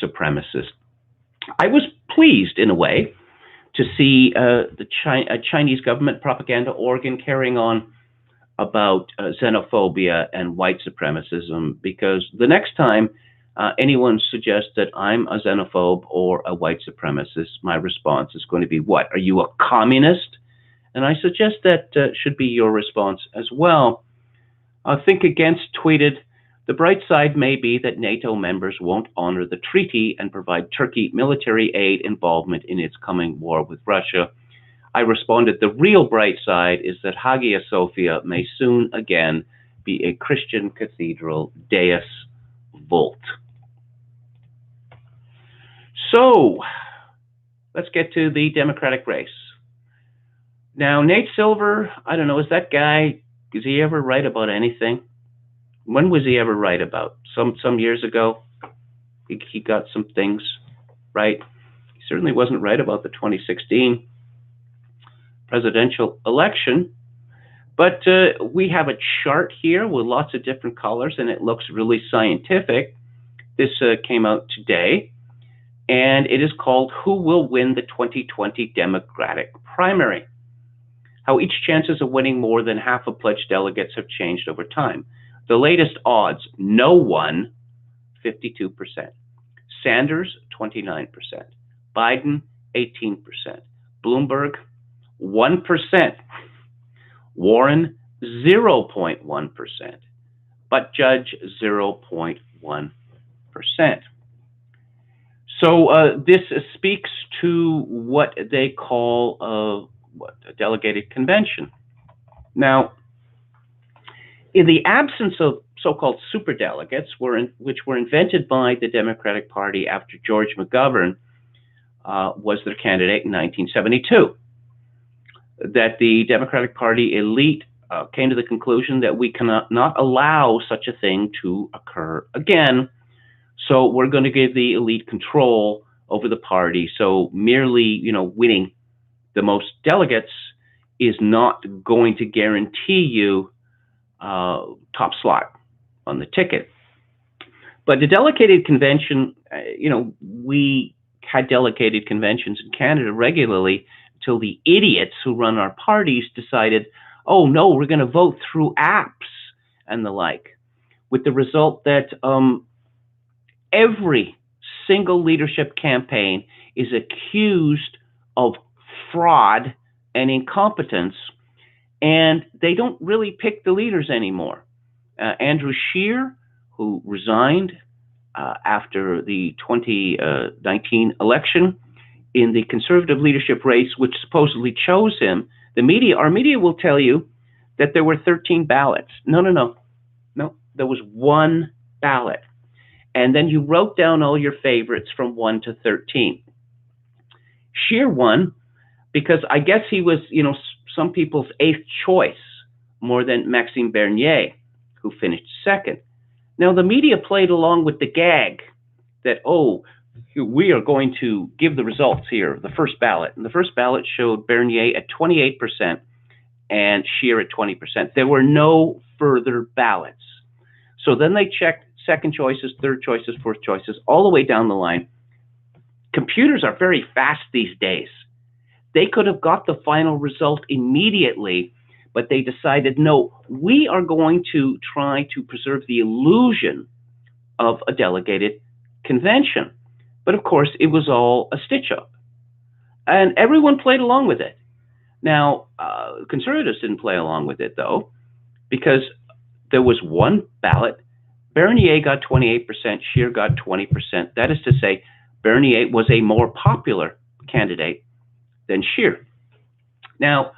supremacist. I was pleased in a way to see the Chinese government propaganda organ carrying on about xenophobia and white supremacism, because the next time anyone suggests that I'm a xenophobe or a white supremacist, my response is going to be, what? Are you a communist? And I suggest that should be your response as well. Think Against tweeted, the bright side may be that NATO members won't honor the treaty and provide Turkey military aid involvement in its coming war with Russia. I responded, the real bright side is that Hagia Sophia may soon again be a Christian cathedral, Deus Vult. So, let's get to the Democratic race. Now, Nate Silver, I don't know, is that guy, does he ever write about anything? When was he ever right about? Some years ago, he got some things right. He certainly wasn't right about the 2016 presidential election. But we have a chart here with lots of different colors, and it looks really scientific. This came out today, and it is called Who Will Win the 2020 Democratic Primary? How each chances of winning more than half of pledged delegates have changed over time. The latest odds, no one, 52%. Sanders, 29%. Biden, 18%. Bloomberg, 1%. Warren, 0.1%. Buttigieg, 0.1%. So this speaks to what they call a delegated convention. Now, in the absence of so-called superdelegates, which were invented by the Democratic Party after George McGovern was their candidate in 1972, that the Democratic Party elite came to the conclusion that we cannot not allow such a thing to occur again. So we're going to give the elite control over the party. So merely, winning the most delegates is not going to guarantee you top slot on the ticket. But the delegated convention, we had delegated conventions in Canada regularly until the idiots who run our parties decided, oh no, we're going to vote through apps and the like, with the result that every single leadership campaign is accused of fraud and incompetence, and they don't really pick the leaders anymore. Andrew Scheer, who resigned after the 2019 election in the conservative leadership race, which supposedly chose him, our media will tell you that there were 13 ballots. No, there was one ballot. And then you wrote down all your favorites from 1 to 13. Scheer won because I guess he was, some people's eighth choice more than Maxime Bernier, who finished second. Now, the media played along with the gag that, we are going to give the results here, the first ballot. And the first ballot showed Bernier at 28% and Scheer at 20%. There were no further ballots. So then they checked second choices, third choices, fourth choices, all the way down the line. Computers are very fast these days. They could have got the final result immediately, but they decided, no, we are going to try to preserve the illusion of a delegated convention. But of course, it was all a stitch-up. And everyone played along with it. Now, conservatives didn't play along with it, though, because there was one ballot. Bernier got 28%, Scheer got 20%. That is to say, Bernier was a more popular candidate than Scheer. Now,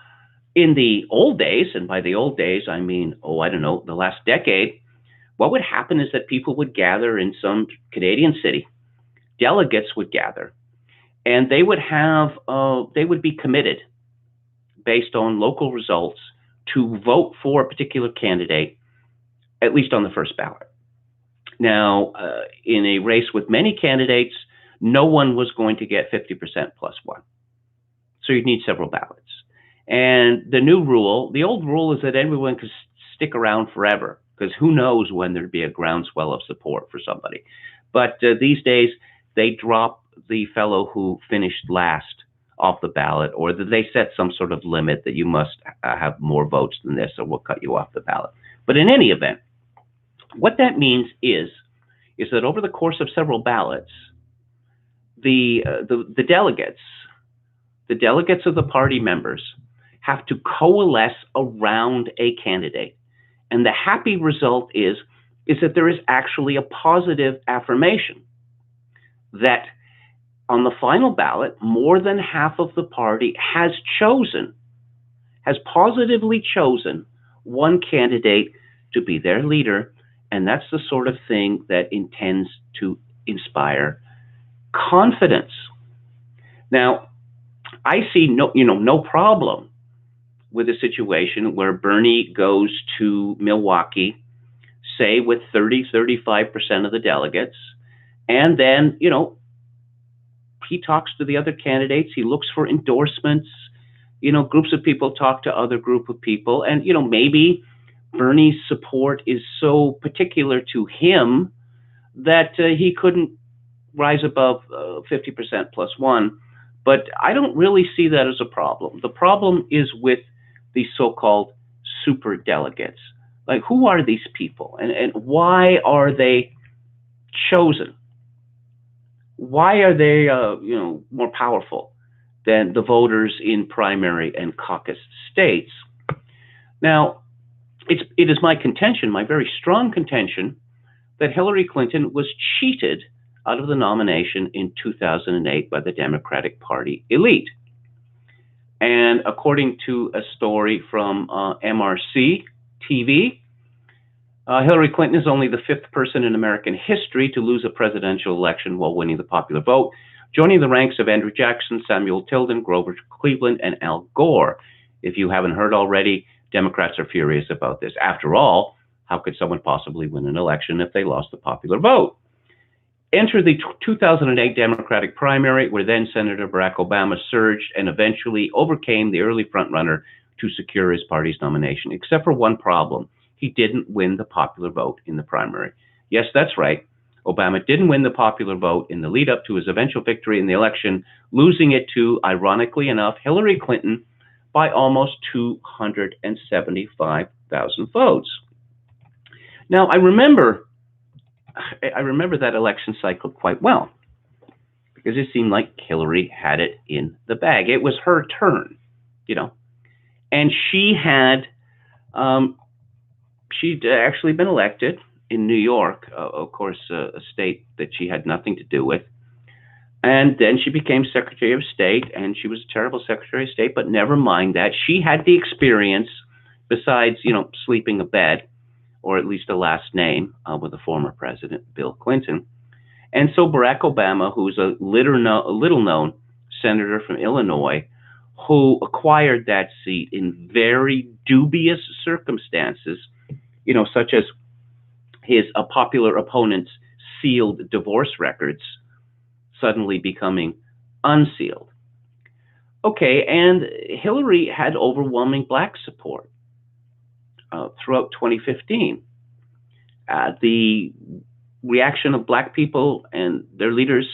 in the old days, and by the old days, I mean, the last decade, what would happen is that people would gather in some Canadian city, delegates would gather, and they would be committed based on local results to vote for a particular candidate, at least on the first ballot. Now, in a race with many candidates, no one was going to get 50% plus one. So you'd need several ballots. And the new rule, the old rule, is that everyone could stick around forever, because who knows when there'd be a groundswell of support for somebody. But these days, they drop the fellow who finished last off the ballot, or that they set some sort of limit that you must have more votes than this, or we'll cut you off the ballot. But in any event, what that means is that over the course of several ballots, the delegates of the party members have to coalesce around a candidate. And the happy result is that there is actually a positive affirmation that on the final ballot, more than half of the party has positively chosen one candidate to be their leader. And that's the sort of thing that intends to inspire confidence. Now, I see no problem with a situation where Bernie goes to Milwaukee, say with 35% of the delegates, and then, he talks to the other candidates, he looks for endorsements, groups of people talk to other group of people, and, maybe Bernie's support is so particular to him that he couldn't rise above 50% plus one. But I don't really see that as a problem. The problem is with the so-called super delegates. Like, who are these people, and why are they chosen? Why are they, more powerful than the voters in primary and caucus states? Now, it is my contention, my very strong contention, that Hillary Clinton was cheated out of the nomination in 2008 by the Democratic Party elite. And according to a story from MRC TV, Hillary Clinton is only the 5th person in American history to lose a presidential election while winning the popular vote, joining the ranks of Andrew Jackson, Samuel Tilden, Grover Cleveland, and Al Gore. If you haven't heard already, Democrats are furious about this. After all, how could someone possibly win an election if they lost the popular vote? Enter the 2008 Democratic primary, where then Senator Barack Obama surged and eventually overcame the early frontrunner to secure his party's nomination, except for one problem. He didn't win the popular vote in the primary. Yes, that's right. Obama didn't win the popular vote in the lead up to his eventual victory in the election, losing it to, ironically enough, Hillary Clinton by almost 275,000 votes. Now, I remember that election cycle quite well, because it seemed like Hillary had it in the bag. It was her turn, and she had, she'd actually been elected in New York, of course, a state that she had nothing to do with. And then she became Secretary of State, and she was a terrible Secretary of State, but never mind that. She had the experience, besides, sleeping a bed, or at least a last name, with the former president, Bill Clinton. And so Barack Obama, who's a little-known senator from Illinois, who acquired that seat in very dubious circumstances, such as his popular opponent's sealed divorce records suddenly becoming unsealed. Okay, and Hillary had overwhelming black support throughout 2015. The reaction of black people and their leaders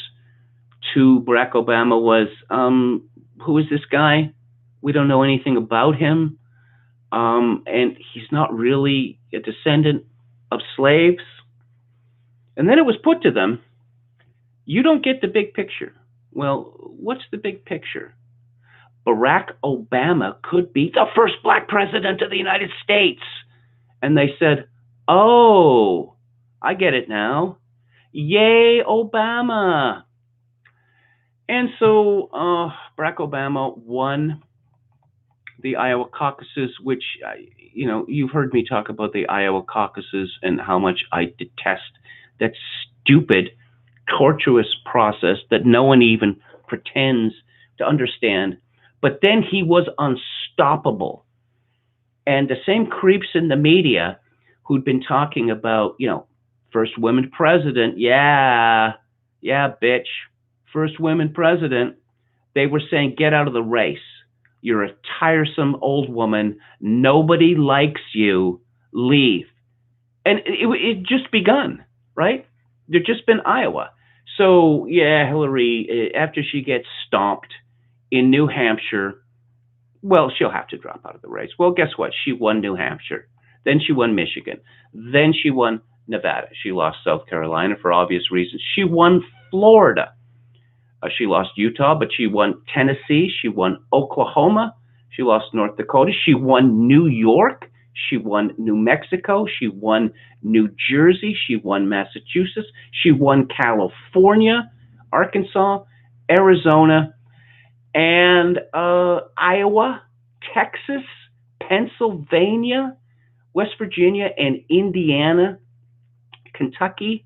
to Barack Obama was, who is this guy? We don't know anything about him. And he's not really a descendant of slaves. And then it was put to them, you don't get the big picture. Well, what's the big picture? Barack Obama could be the first black president of the United States. And they said, oh, I get it now. Yay, Obama. And so Barack Obama won the Iowa caucuses, which, you've heard me talk about the Iowa caucuses and how much I detest that stupid, tortuous process that no one even pretends to understand. But then he was unstoppable. And the same creeps in the media who'd been talking about, first women president. Yeah, yeah, bitch. First women president. They were saying, get out of the race. You're a tiresome old woman. Nobody likes you. Leave. And it just begun, right? There'd just been Iowa. So, yeah, Hillary, after she gets stomped in New Hampshire, well, she'll have to drop out of the race. Well, guess what? She won New Hampshire. Then she won Michigan. Then she won Nevada. She lost South Carolina for obvious reasons. She won Florida. She lost Utah, but she won Tennessee. She won Oklahoma. She lost North Dakota. She won New York. She won New Mexico. She won New Jersey. She won Massachusetts. She won California, Arkansas, Arizona, and Iowa, Texas, Pennsylvania, West Virginia, and Indiana, Kentucky.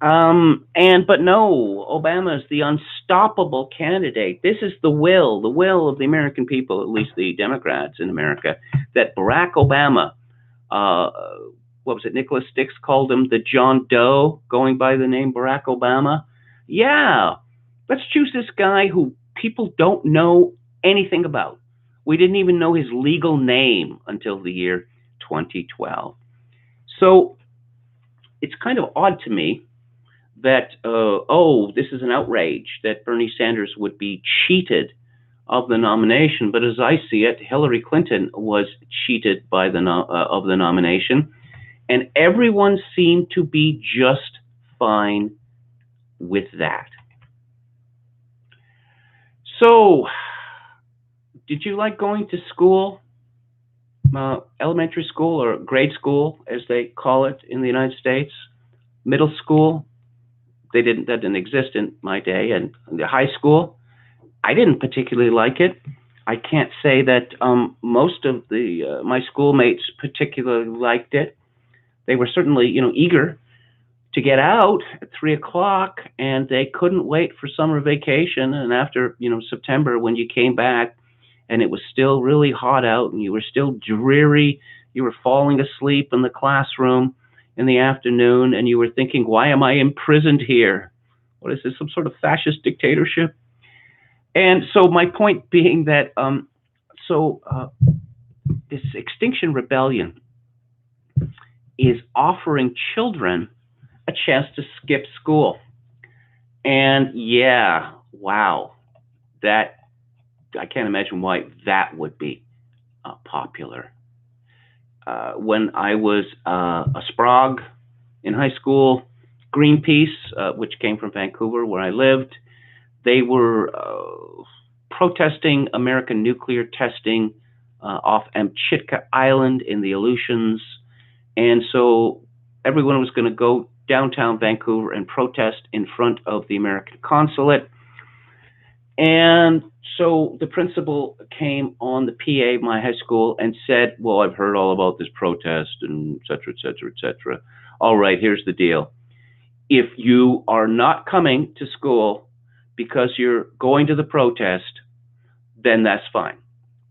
But no, Obama is the unstoppable candidate. This is the will of the American people, at least the Democrats in America, that Barack Obama, what was it, Nicholas Dix called him the John Doe, going by the name Barack Obama. Yeah, let's choose this guy who people don't know anything about. We didn't even know his legal name until the year 2012. So it's kind of odd to me that, this is an outrage that Bernie Sanders would be cheated of the nomination. But as I see it, Hillary Clinton was cheated by of the nomination, and everyone seemed to be just fine with that. So, did you like going to school, elementary school or grade school, as they call it in the United States? Middle school? That didn't exist in my day. And the high school, I didn't particularly like it. I can't say that most of my schoolmates particularly liked it. They were certainly, eager to get out at 3:00, and they couldn't wait for summer vacation. And after, September, when you came back and it was still really hot out and you were still dreary, you were falling asleep in the classroom in the afternoon, and you were thinking, why am I imprisoned here? What is this, some sort of fascist dictatorship? And so my point being that, this Extinction Rebellion is offering children a chance to skip school. And yeah, wow, that, I can't imagine why that would be popular. When I was a Sprague in high school, Greenpeace, which came from Vancouver, where I lived, they were protesting American nuclear testing off Amchitka Island in the Aleutians. And so everyone was going to go downtown Vancouver and protest in front of the American consulate. And so the principal came on the PA of my high school and said, well, I've heard all about this protest and et cetera, et cetera, et cetera. All right, here's the deal. If you are not coming to school because you're going to the protest, then that's fine.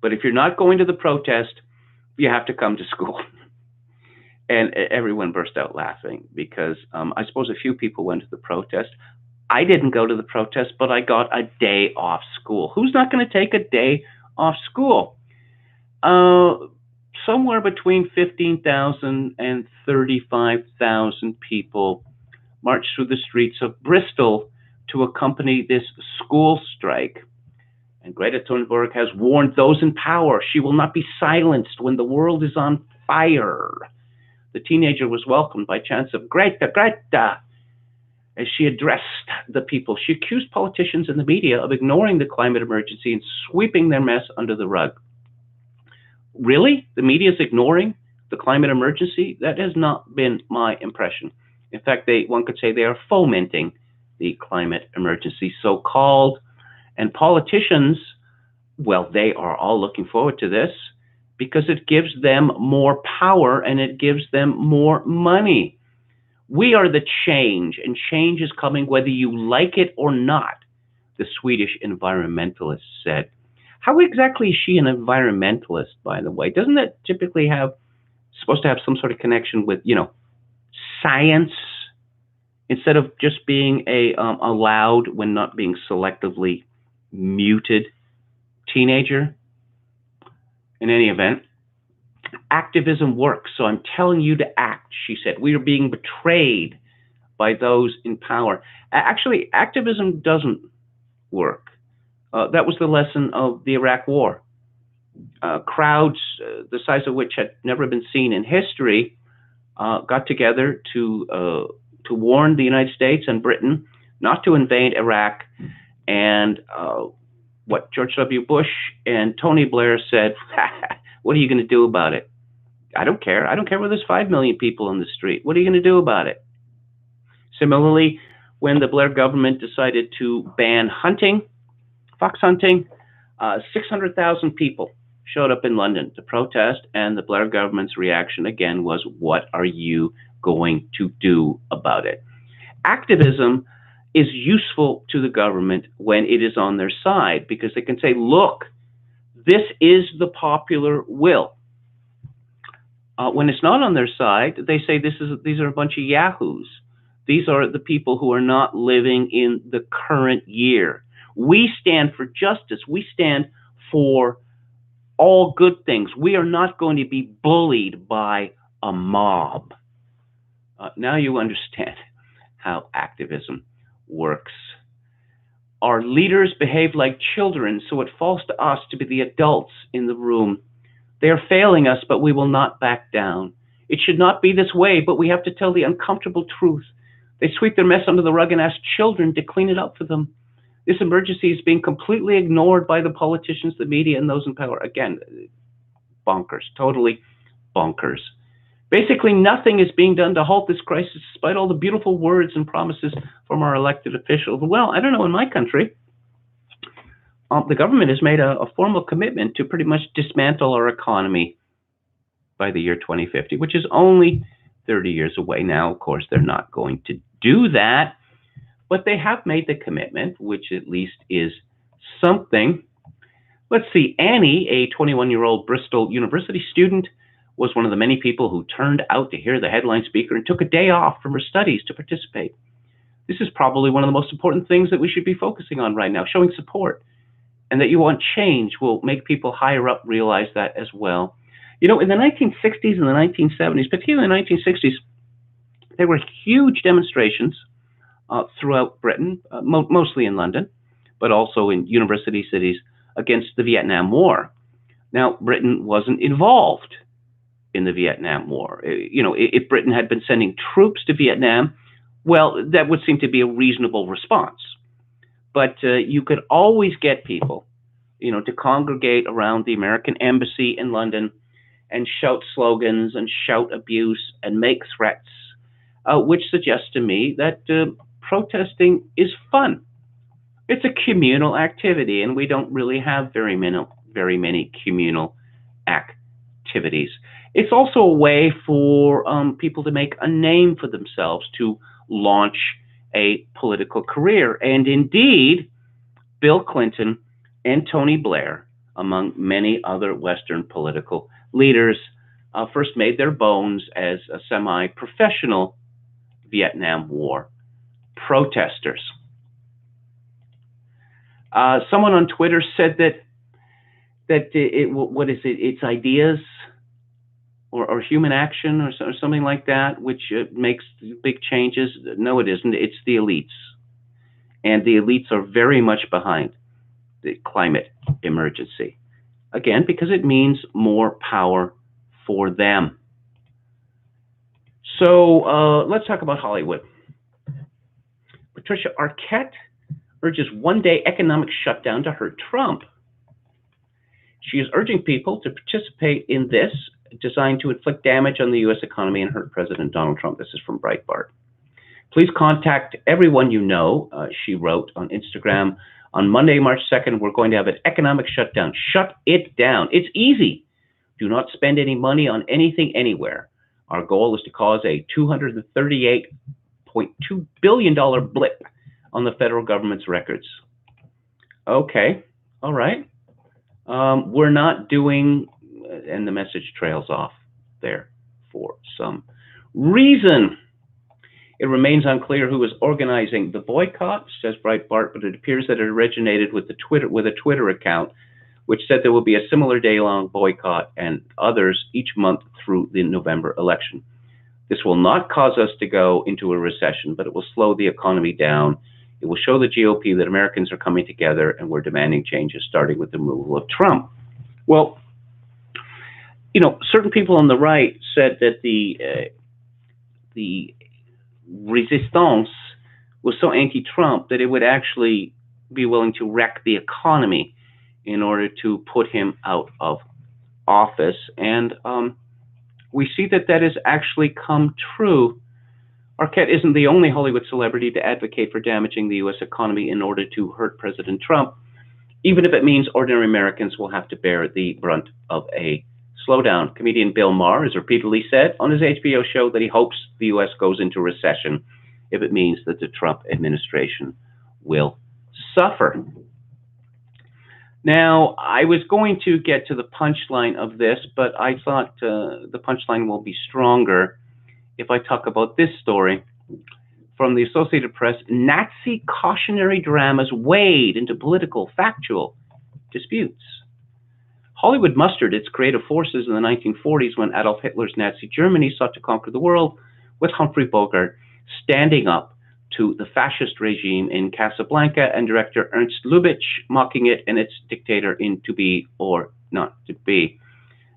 But if you're not going to the protest, you have to come to school. And everyone burst out laughing because I suppose a few people went to the protest. I didn't go to the protest, but I got a day off school. Who's not going to take a day off school? Somewhere between 15,000 and 35,000 people marched through the streets of Bristol to accompany this school strike. And Greta Thunberg has warned those in power she will not be silenced when the world is on fire. The teenager was welcomed by chants of Greta, Greta, as she addressed the people. She accused politicians and the media of ignoring the climate emergency and sweeping their mess under the rug. Really? The media is ignoring the climate emergency? That has not been my impression. In fact, one could say they are fomenting the climate emergency, so-called. And politicians, well, they are all looking forward to this because it gives them more power and it gives them more money. We are the change, and change is coming whether you like it or not, the Swedish environmentalist said. How exactly is she an environmentalist, by the way? Doesn't that typically have supposed to have some sort of connection with, science instead of just being a allowed when not being selectively muted teenager? In any event, activism works, so I'm telling you to act, she said. We are being betrayed by those in power. Actually, activism doesn't work. That was the lesson of the Iraq War. Crowds the size of which had never been seen in history got together to warn the United States and Britain not to invade Iraq. And what George W. Bush and Tony Blair said, what are you going to do about it? I don't care. I don't care whether there's 5 million people in the street. What are you going to do about it? Similarly, when the Blair government decided to ban hunting, fox hunting, 600,000 people showed up in London to protest, and the Blair government's reaction again was, what are you going to do about it? Activism is useful to the government when it is on their side, because they can say, look, this is the popular will. When it's not on their side, they say these are a bunch of yahoos. These are the people who are not living in the current year. We stand for justice. We stand for all good things. We are not going to be bullied by a mob. Now you understand how activism works. Our leaders behave like children, so it falls to us to be the adults in the room. They are failing us, but we will not back down. It should not be this way, but we have to tell the uncomfortable truth. They sweep their mess under the rug and ask children to clean it up for them. This emergency is being completely ignored by the politicians, the media, and those in power. Again, bonkers, totally bonkers. Basically, nothing is being done to halt this crisis, despite all the beautiful words and promises from our elected officials. Well, I don't know, in my country, the government has made a formal commitment to pretty much dismantle our economy by the year 2050, which is only 30 years away now. Of course, they're not going to do that, but they have made the commitment, which at least is something. Let's see, Annie, a 21-year-old Bristol University student, was one of the many people who turned out to hear the headline speaker and took a day off from her studies to participate. This is probably one of the most important things that we should be focusing on right now, showing support. And that you want change will make people higher up realize that as well. In the 1960s and the 1970s, particularly in the 1960s, there were huge demonstrations throughout Britain, mostly in London, but also in university cities against the Vietnam War. Now, Britain wasn't involved in the Vietnam War. If Britain had been sending troops to Vietnam, well, that would seem to be a reasonable response. But you could always get people, to congregate around the American embassy in London and shout slogans and shout abuse and make threats, which suggests to me that protesting is fun. It's a communal activity, and we don't really have very many communal activities. It's also a way for people to make a name for themselves, to launch a political career. And indeed, Bill Clinton and Tony Blair, among many other Western political leaders, first made their bones as a semi-professional Vietnam War protesters. Someone on Twitter said that it's ideas or human action or something like that, which makes big changes. No, it isn't. It's the elites. And the elites are very much behind the climate emergency. Again, because it means more power for them. So let's talk about Hollywood. Patricia Arquette urges one-day economic shutdown to hurt Trump. She is urging people to participate in this, designed to inflict damage on the U.S. economy and hurt President Donald Trump. This is from Breitbart. Please contact everyone you know, she wrote on Instagram. On Monday, March 2nd, we're going to have an economic shutdown. Shut it down. It's easy. Do not spend any money on anything anywhere. Our goal is to cause a $238.2 billion blip on the federal government's records. Okay, all right. We're not doing, and the message trails off there for some reason. It remains unclear who was organizing the boycott, says Breitbart, but it appears that it originated with a Twitter account, which said there will be a similar day-long boycott and others each month through the November election. This will not cause us to go into a recession, but it will slow the economy down. It will show the GOP that Americans are coming together and we're demanding changes, starting with the removal of Trump. Well, certain people on the right said that the resistance was so anti-Trump that it would actually be willing to wreck the economy in order to put him out of office. And we see that has actually come true. Arquette isn't the only Hollywood celebrity to advocate for damaging the U.S. economy in order to hurt President Trump, even if it means ordinary Americans will have to bear the brunt of a slowdown. Comedian Bill Maher has repeatedly said on his HBO show that he hopes the U.S. goes into recession if it means that the Trump administration will suffer. Now, I was going to get to the punchline of this, but I thought the punchline will be stronger if I talk about this story from the Associated Press. Nazi cautionary dramas wade into political factual disputes. Hollywood mustered its creative forces in the 1940s when Adolf Hitler's Nazi Germany sought to conquer the world, with Humphrey Bogart standing up to the fascist regime in Casablanca and director Ernst Lubitsch mocking it and its dictator in To Be or Not to Be.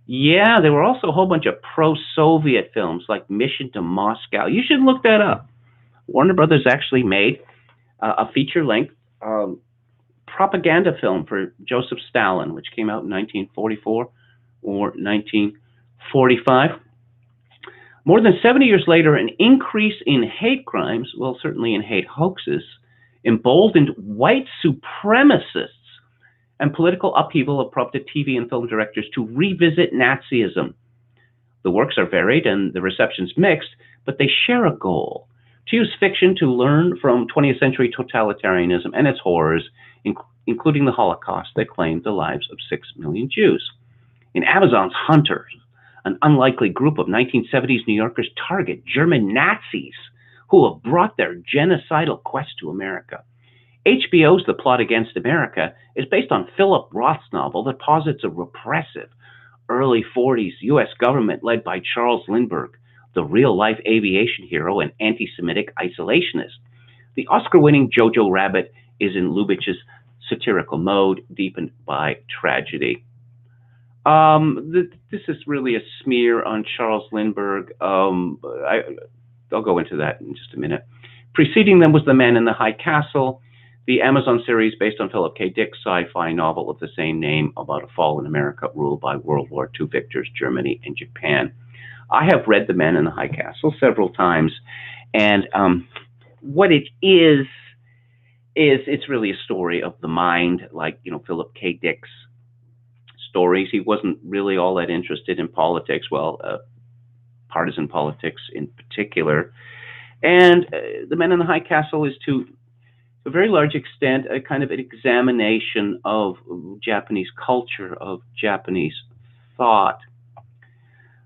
Yeah, there were also a whole bunch of pro-Soviet films like Mission to Moscow. You should look that up. Warner Brothers actually made a feature-length propaganda film for Joseph Stalin, which came out in 1944 or 1945. More than 70 years later, an increase in hate crimes, well, certainly in hate hoaxes, emboldened white supremacists, and political upheaval have prompted TV and film directors to revisit Nazism. The works are varied and the reception's mixed, but they share a goal: to use fiction to learn from 20th century totalitarianism and its horrors, including the Holocaust that claimed the lives of 6 million Jews. In Amazon's Hunters, an unlikely group of 1970s New Yorkers target German Nazis who have brought their genocidal quest to America. HBO's The Plot Against America is based on Philip Roth's novel that posits a repressive, early 40s U.S. government led by Charles Lindbergh, the real-life aviation hero and anti-Semitic isolationist. The Oscar-winning Jojo Rabbit is in Lubitsch's satirical mode, deepened by tragedy. This is really a smear on Charles Lindbergh. I'll go into that in just a minute. Preceding them was The Man in the High Castle, the Amazon series based on Philip K. Dick's sci-fi novel of the same name about a fallen America ruled by World War II victors, Germany and Japan. I have read The Man in the High Castle several times, and what it is it's really a story of the mind, like Philip K. Dick's stories. He wasn't really all that interested in politics, partisan politics in particular. And The Man in the High Castle is to a very large extent a kind of an examination of Japanese culture, of Japanese thought.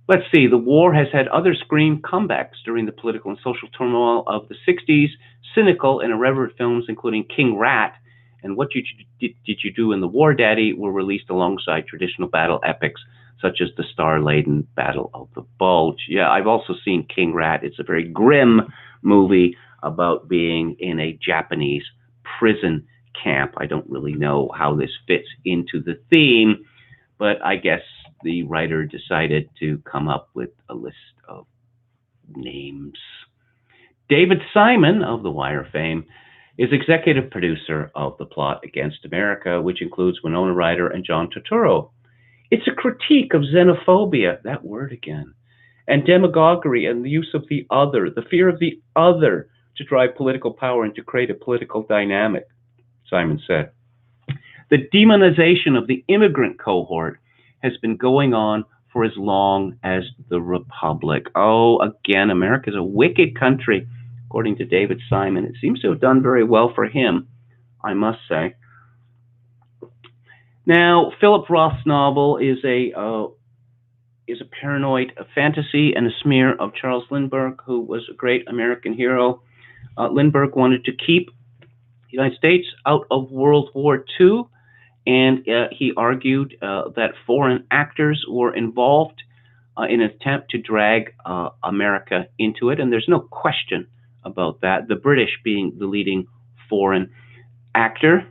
Let's see, the war has had other scream comebacks during the political and social turmoil of the 60s. Cynical and irreverent films, including King Rat and What Did You Do in the War, Daddy, were released alongside traditional battle epics such as the star-laden Battle of the Bulge. Yeah, I've also seen King Rat. It's a very grim movie about being in a Japanese prison camp. I don't really know how this fits into the theme, but I guess the writer decided to come up with a list of names. David Simon, of The Wire fame, is executive producer of The Plot Against America, which includes Winona Ryder and John Turturro. It's a critique of xenophobia, that word again, and demagoguery and the use of the other, the fear of the other, to drive political power and to create a political dynamic, Simon said. The demonization of the immigrant cohort has been going on for as long as the Republic. Oh, again, America is a wicked country, according to David Simon. It seems to have done very well for him, I must say. Now, Philip Roth's novel is a paranoid fantasy and a smear of Charles Lindbergh, who was a great American hero. Lindbergh wanted to keep the United States out of World War II, and he argued that foreign actors were involved in an attempt to drag America into it, and there's no question about that, the British being the leading foreign actor.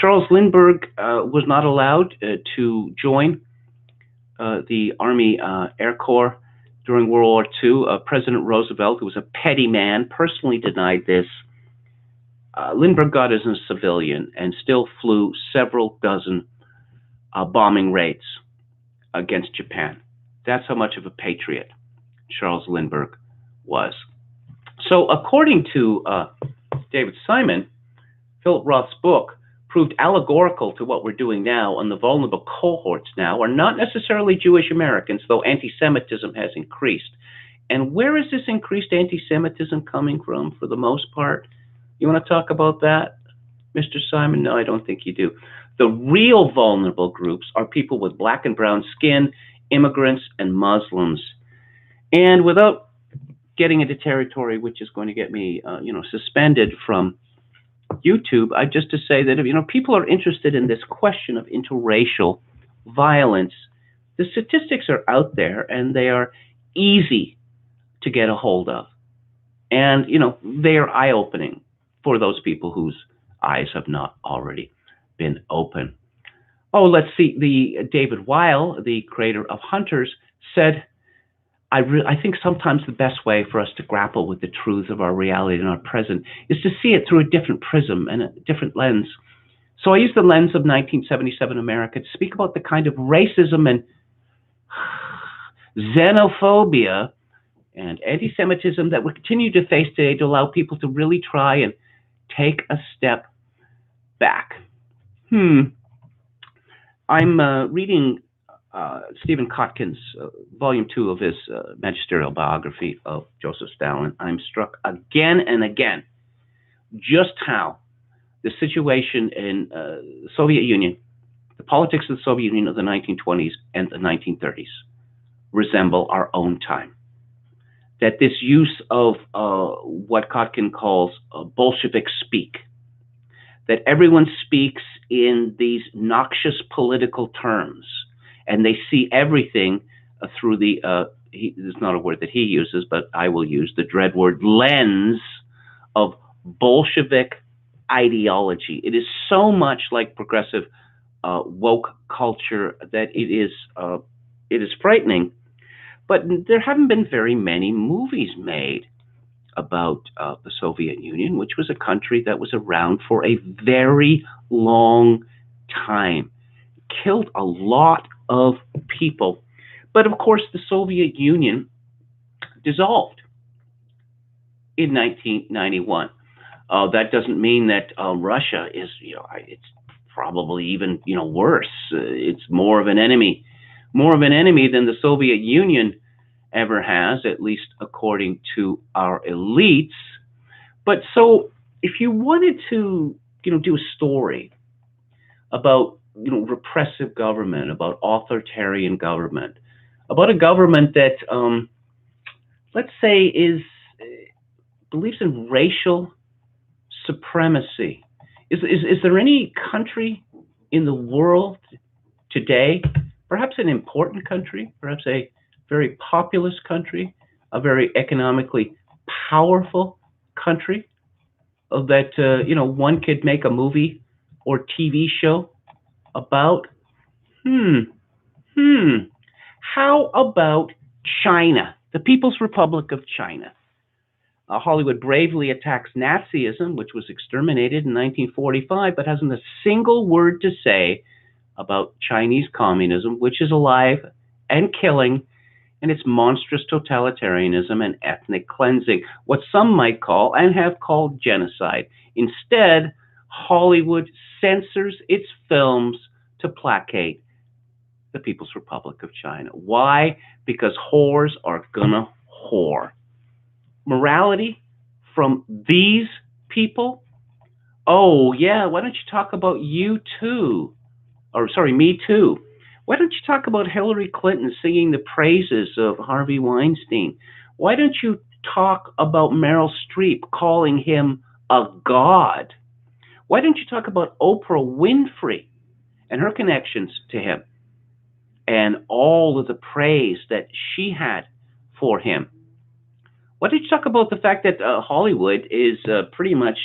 Charles Lindbergh was not allowed to join the Army Air Corps during World War II. President Roosevelt, who was a petty man, personally denied this. Lindbergh got as a civilian and still flew several dozen bombing raids against Japan. That's how much of a patriot Charles Lindbergh was. So, according to David Simon, Philip Roth's book proved allegorical to what we're doing now, and the vulnerable cohorts now are not necessarily Jewish Americans, though anti-Semitism has increased. And where is this increased anti-Semitism coming from, for the most part? You want to talk about that, Mr. Simon? No, I don't think you do. The real vulnerable groups are people with black and brown skin, immigrants, and Muslims. And without getting into territory which is going to get me, suspended from YouTube, I just to say that if people are interested in this question of interracial violence, the statistics are out there and they are easy to get a hold of, and they are eye-opening for those people whose eyes have not already been open. Oh, let's see. The David Weil, the creator of Hunters, said, I think sometimes the best way for us to grapple with the truths of our reality and our present is to see it through a different prism and a different lens. So I use the lens of 1977 America to speak about the kind of racism and xenophobia and anti-Semitism that we continue to face today, to allow people to really try and take a step back. I'm reading Stephen Kotkin's volume 2 of his magisterial biography of Joseph Stalin. I'm struck again and again just how the situation in the Soviet Union, the politics of the Soviet Union of the 1920s and the 1930s, resemble our own time. That this use of what Kotkin calls Bolshevik speak, that everyone speaks in these noxious political terms, and they see everything through the, it's not a word that he uses, but I will use the dread word, lens of Bolshevik ideology. It is so much like progressive woke culture that it is frightening. But there haven't been very many movies made about the Soviet Union, which was a country that was around for a very long time, killed a lot of people. But of course, the Soviet Union dissolved in 1991. That doesn't mean that Russia is, it's probably even, worse. It's more of an enemy than the Soviet Union ever has, at least according to our elites. But so if you wanted to, do a story about, repressive government, about authoritarian government, about a government that, let's say, believes in racial supremacy. Is there any country in the world today, perhaps an important country, perhaps a very populous country, a very economically powerful country, that one could make a movie or TV show about? How about China, the People's Republic of China? Hollywood bravely attacks Nazism, which was exterminated in 1945, but hasn't a single word to say about Chinese communism, which is alive and killing, and its monstrous totalitarianism and ethnic cleansing, what some might call and have called genocide. Instead, Hollywood censors its films to placate the People's Republic of China. Why? Because whores are gonna whore. Morality from these people? Oh, yeah, why don't you talk about you too? or sorry, Me Too. Why don't you talk about Hillary Clinton singing the praises of Harvey Weinstein? Why don't you talk about Meryl Streep calling him a god? Why don't you talk about Oprah Winfrey and her connections to him and all of the praise that she had for him? Why don't you talk about the fact that Hollywood is pretty much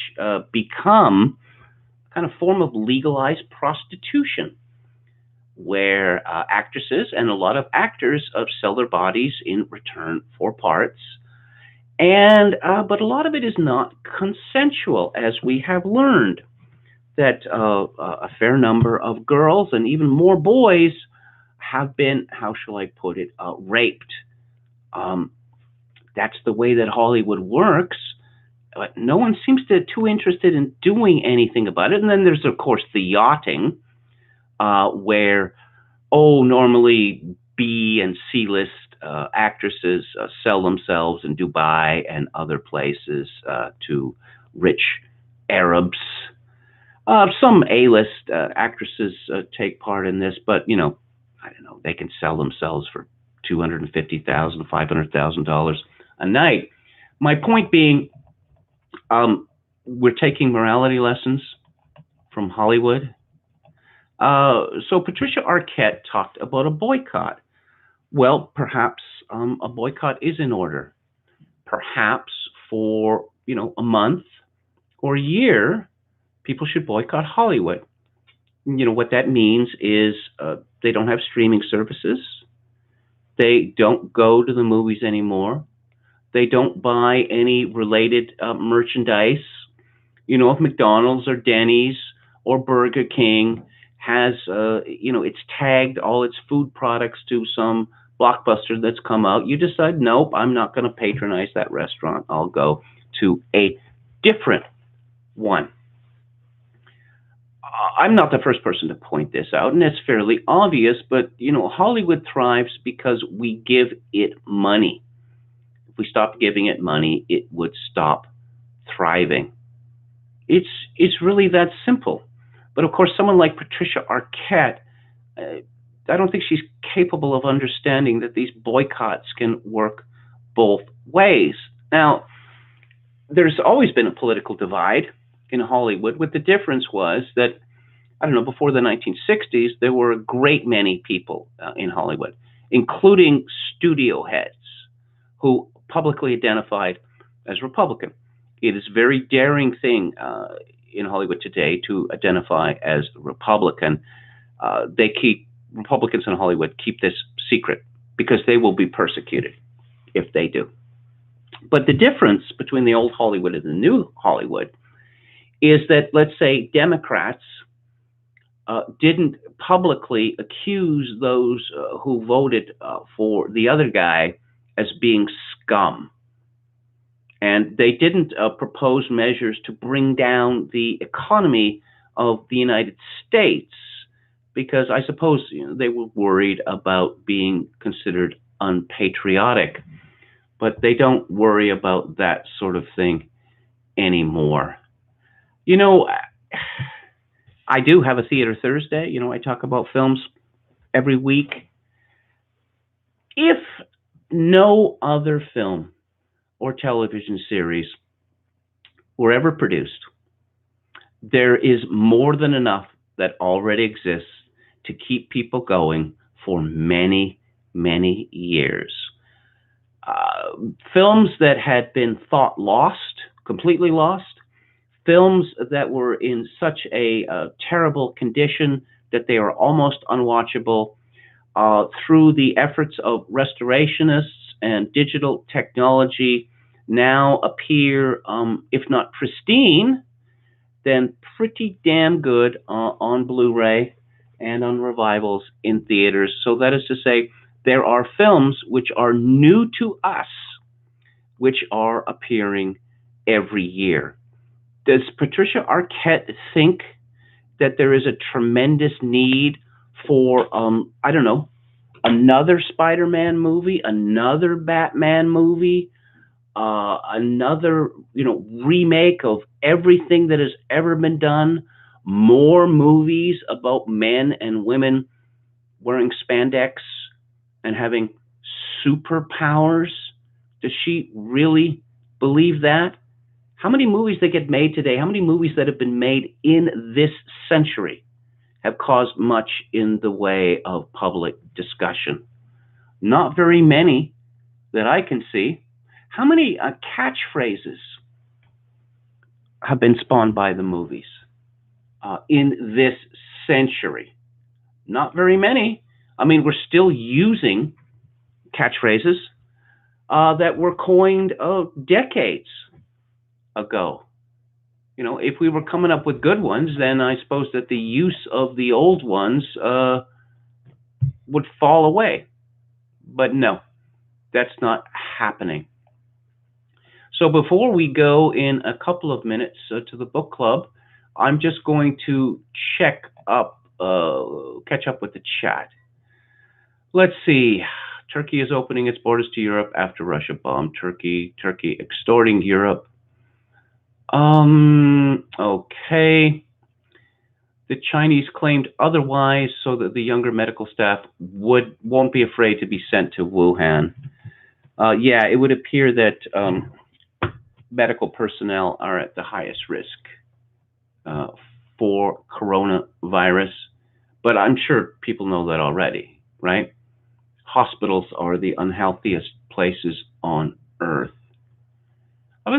become kind of form of legalized prostitution, where actresses and a lot of actors sell their bodies in return for parts, and but a lot of it is not consensual, as we have learned that a fair number of girls and even more boys have been, how shall I put it, raped. Um, that's the way that Hollywood works. But no one seems to too interested in doing anything about it. And then there's of course the yachting, where normally B and C list actresses sell themselves in Dubai and other places to rich Arabs. Some A-list actresses take part in this, but I don't know, they can sell themselves for $250,000, $500,000 a night. My point being, we're taking morality lessons from Hollywood. So Patricia Arquette talked about a boycott. Well, perhaps a boycott is in order. Perhaps for a month or a year, people should boycott Hollywood. What that means is they don't have streaming services. They don't go to the movies anymore. They don't buy any related merchandise. If McDonald's or Denny's or Burger King has, it's tagged all its food products to some blockbuster that's come out, you decide, nope, I'm not going to patronize that restaurant. I'll go to a different one. I'm not the first person to point this out, and it's fairly obvious, but Hollywood thrives because we give it money. If we stopped giving it money, it would stop thriving. It's really that simple. But of course, someone like Patricia Arquette, I don't think she's capable of understanding that these boycotts can work both ways. Now, there's always been a political divide in Hollywood, with the difference was that, I don't know, before the 1960s, there were a great many people in Hollywood, including studio heads, who publicly identified as Republican. It is a very daring thing in Hollywood today to identify as Republican. Republicans in Hollywood keep this secret because they will be persecuted if they do. But the difference between the old Hollywood and the new Hollywood is that, let's say, Democrats didn't publicly accuse those who voted for the other guy as being scum. And they didn't propose measures to bring down the economy of the United States because I suppose they were worried about being considered unpatriotic. But they don't worry about that sort of thing anymore. I do have a Theater Thursday. I talk about films every week. If no other film or television series were ever produced, there is more than enough that already exists to keep people going for many, many years. Films that had been thought lost, completely lost, films that were in such a terrible condition that they are almost unwatchable, through the efforts of restorationists and digital technology, now appear, if not pristine, then pretty damn good on Blu-ray and on revivals in theaters. So that is to say, there are films which are new to us, which are appearing every year. Does Patricia Arquette think that there is a tremendous need for, I don't know, another Spider-Man movie, another Batman movie, another, remake of everything that has ever been done, more movies about men and women wearing spandex and having superpowers? Does she really believe that? How many movies that get made today, how many movies that have been made in this century have caused much in the way of public discussion? Not very many that I can see. How many catchphrases have been spawned by the movies in this century? Not very many. I mean, we're still using catchphrases that were coined decades ago. You know, if we were coming up with good ones, then I suppose that the use of the old ones would fall away. But no, that's not happening. So before we go in a couple of minutes to the book club, I'm just going to catch up with the chat. Let's see. Turkey is opening its borders to Europe after Russia bombed Turkey. Turkey extorting Europe. Okay. The Chinese claimed otherwise, so that the younger medical staff won't be afraid to be sent to Wuhan. Yeah, it would appear that medical personnel are at the highest risk for coronavirus, but I'm sure people know that already, right? Hospitals are the unhealthiest places on earth. I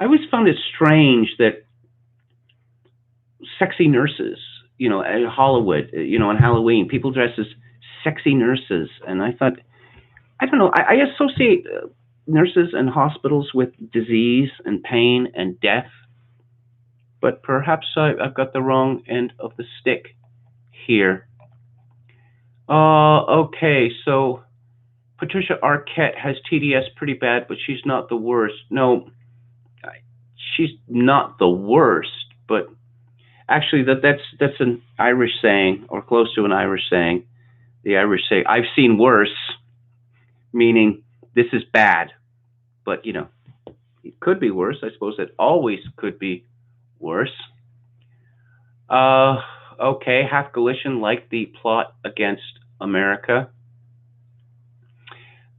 always found it strange that sexy nurses, you know, at Hollywood, you know, on Halloween, people dress as sexy nurses, and I thought, I don't know, I associate nurses and hospitals with disease and pain and death, but perhaps I've got the wrong end of the stick here. Okay, so Patricia Arquette has TDS pretty bad, but she's not the worst. No, she's not the worst, but actually that's an Irish saying, or close to an Irish saying. The Irish say, "I've seen worse," meaning this is bad. But, you know, it could be worse. I suppose it always could be worse. Okay, half Galician liked the plot against America.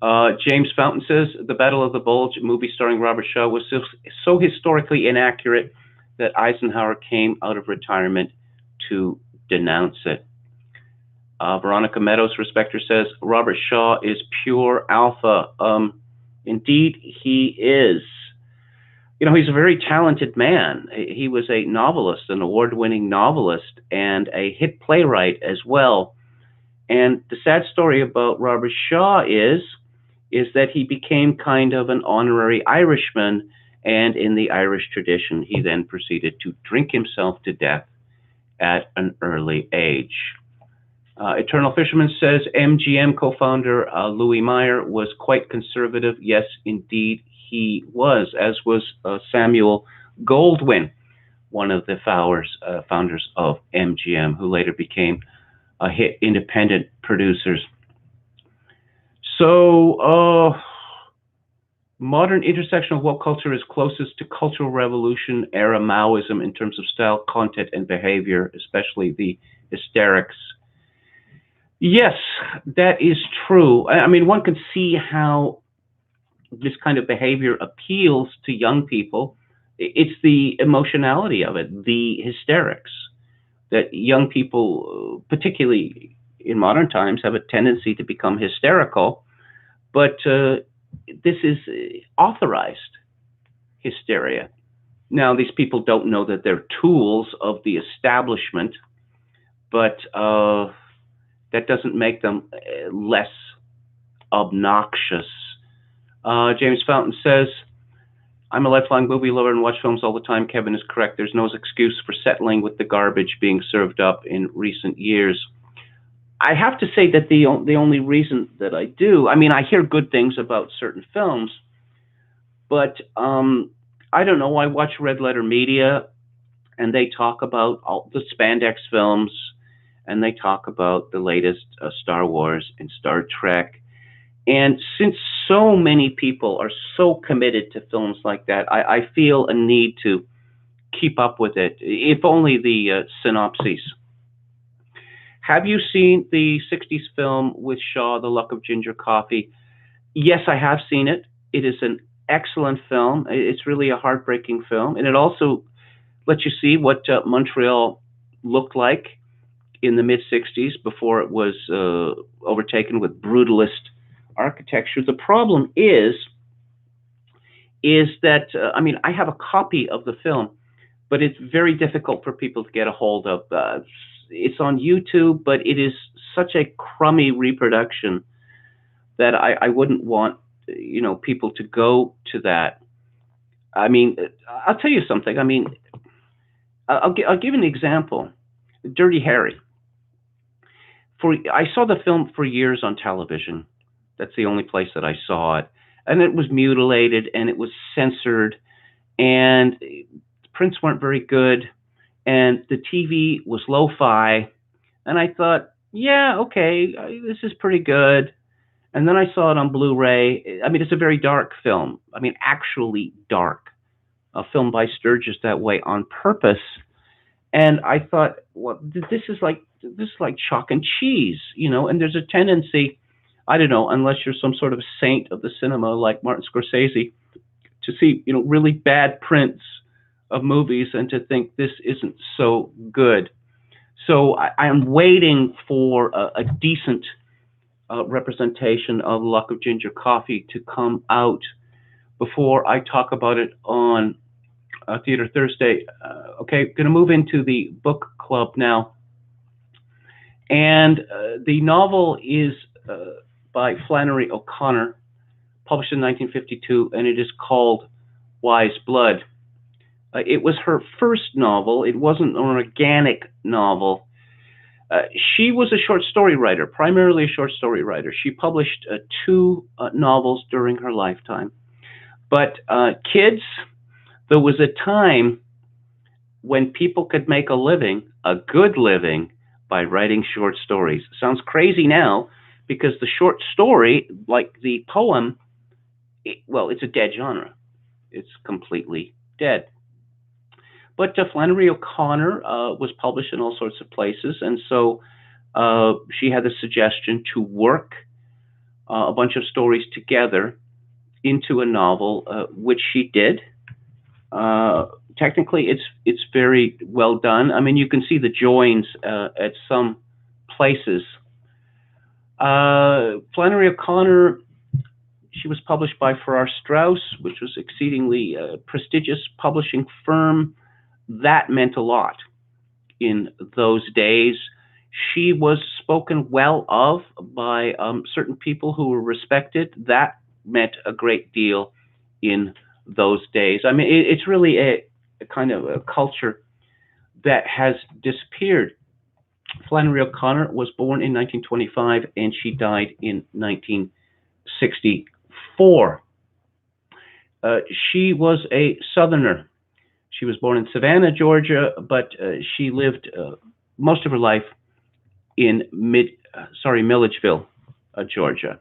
James Fountain says, the Battle of the Bulge movie starring Robert Shaw was so historically inaccurate that Eisenhower came out of retirement to denounce it. Veronica Meadows, Respecter, says, Robert Shaw is pure alpha. Indeed, he is. You know, he's a very talented man. He was a novelist, an award-winning novelist, and a hit playwright as well. And the sad story about Robert Shaw is that he became kind of an honorary Irishman, and in the Irish tradition, he then proceeded to drink himself to death at an early age. Eternal Fisherman says, MGM co-founder Louis Meyer was quite conservative. Yes, indeed, he was, as was Samuel Goldwyn, one of the founders of MGM, who later became a hit independent producers. So, modern intersectional woke culture is closest to Cultural Revolution era Maoism in terms of style, content, and behavior, especially the hysterics. Yes, that is true. I mean, one can see how this kind of behavior appeals to young people. It's the emotionality of it, the hysterics, that young people, particularly in modern times, have a tendency to become hysterical. But this is authorized hysteria. Now, these people don't know that they're tools of the establishment, but that doesn't make them less obnoxious. James Fountain says, I'm a lifelong movie lover and watch films all the time. Kevin is correct. There's no excuse for settling with the garbage being served up in recent years. I have to say that the only reason that I do, I mean, I hear good things about certain films, but I don't know. I watch Red Letter Media, and they talk about all the spandex films, and they talk about the latest Star Wars and Star Trek. And since so many people are so committed to films like that, I feel a need to keep up with it, if only the synopses. Have you seen the 60s film with Shaw, The Luck of Ginger Coffee? Yes, I have seen it. It is an excellent film. It's really a heartbreaking film, and it also lets you see what Montreal looked like in the mid 60s before it was overtaken with brutalist architecture. The problem is that I mean, I have a copy of the film, but it's very difficult for people to get a hold of. It's on YouTube, but it is such a crummy reproduction that I wouldn't want people to go to that. I mean, I'll tell you something. I mean, I'll give you an example. Dirty Harry. I saw the film for years on television. That's the only place that I saw it, and it was mutilated and it was censored, and the prints weren't very good, and the TV was lo-fi, and I thought, yeah, okay, this is pretty good. And then I saw it on Blu-ray. I mean, it's a very dark film. I mean, actually dark. A film by Sturgis that way on purpose. And I thought, well, this is like chalk and cheese, And there's a tendency, I don't know, unless you're some sort of saint of the cinema like Martin Scorsese, to see really bad prints of movies and to think this isn't so good. So I am waiting for a decent representation of Luck of Ginger Coffee to come out before I talk about it on Theater Thursday. Okay, going to move into the book club now. And the novel is by Flannery O'Connor, published in 1952, and it is called Wise Blood. It was her first novel. It wasn't an organic novel. She was a short story writer, primarily a short story writer. She published 2 novels during her lifetime. But kids, there was a time when people could make a living, a good living, by writing short stories. Sounds crazy now, because the short story, like the poem, it's a dead genre. It's completely dead. But Flannery O'Connor was published in all sorts of places, and so she had the suggestion to work a bunch of stories together into a novel, which she did. Technically, it's very well done. I mean, you can see the joins at some places. Flannery O'Connor, she was published by Farrar Straus, which was exceedingly prestigious publishing firm. That meant a lot in those days. She was spoken well of by certain people who were respected. That meant a great deal in those days. I mean, it's really a kind of a culture that has disappeared. Flannery O'Connor was born in 1925 and she died in 1964. She was a Southerner. She was born in Savannah, Georgia, but she lived most of her life in Milledgeville, Georgia.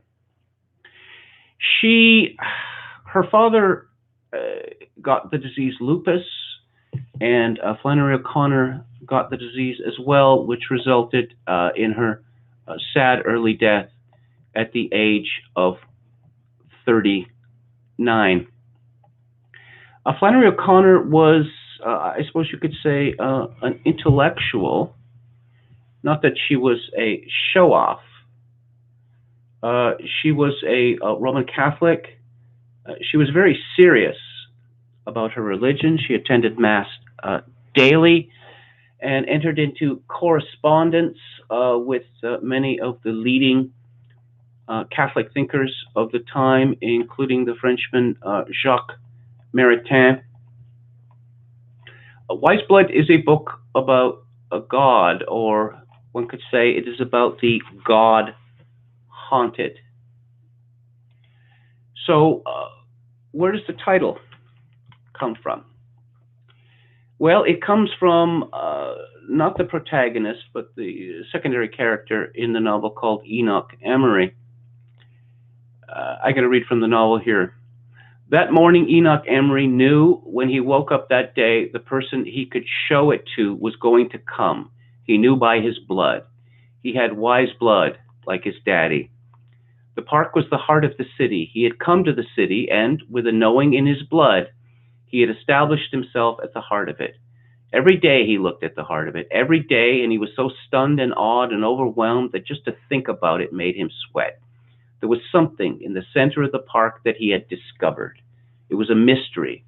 Her father got the disease lupus, and Flannery O'Connor got the disease as well, which resulted in her sad early death at the age of 39. Flannery O'Connor was, I suppose you could say, an intellectual. Not that she was a show-off. She was a Roman Catholic. She was very serious about her religion. She attended Mass daily and entered into correspondence with many of the leading Catholic thinkers of the time, including the Frenchman Jacques Maritain. Wise Blood is a book about a god, or one could say it is about the god haunted. So, where does the title come from? Well, it comes from not the protagonist, but the secondary character in the novel called Enoch Emery. I got to read from the novel here. That morning, Enoch Emery knew when he woke up that day, the person he could show it to was going to come. He knew by his blood. He had wise blood, like his daddy. The park was the heart of the city. He had come to the city, and, with a knowing in his blood, he had established himself at the heart of it. Every day he looked at the heart of it, every day, and he was so stunned and awed and overwhelmed that just to think about it made him sweat. There was something in the center of the park that he had discovered. It was a mystery,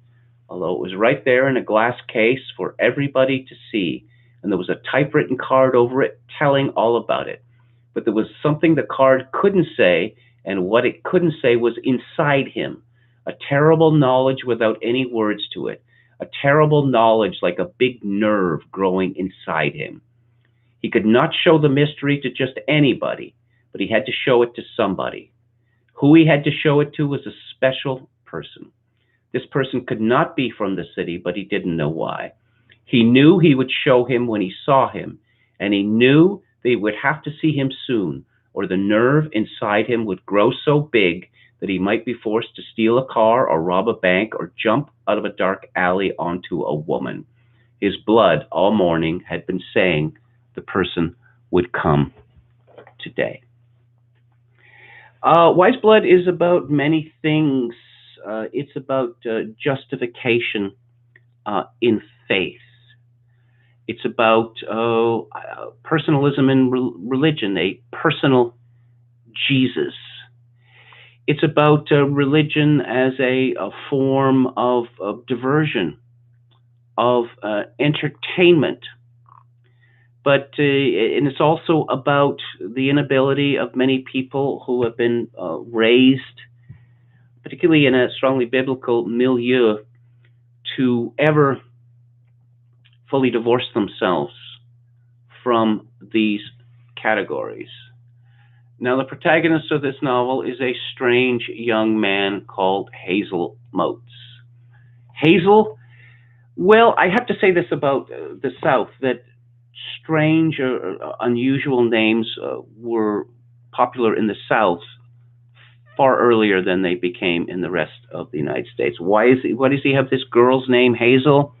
although it was right there in a glass case for everybody to see, and there was a typewritten card over it telling all about it. But there was something the card couldn't say, and what it couldn't say was inside him, a terrible knowledge without any words to it, a terrible knowledge like a big nerve growing inside him. He could not show the mystery to just anybody, but he had to show it to somebody. Who he had to show it to was a special person. This person could not be from the city, but he didn't know why. He knew he would show him when he saw him, and he knew they would have to see him soon, or the nerve inside him would grow so big that he might be forced to steal a car or rob a bank or jump out of a dark alley onto a woman. His blood all morning had been saying the person would come today. Wise blood is about many things. It's about justification in faith. It's about personalism in religion, a personal Jesus. It's about religion as a form of diversion, of entertainment. But and it's also about the inability of many people who have been raised, particularly in a strongly biblical milieu, to ever fully divorce themselves from these categories. Now, the protagonist of this novel is a strange young man called Hazel Motes. Hazel, well, I have to say this about the South, that strange or unusual names were popular in the South far earlier than they became in the rest of the United States. Why does he have this girl's name, Hazel?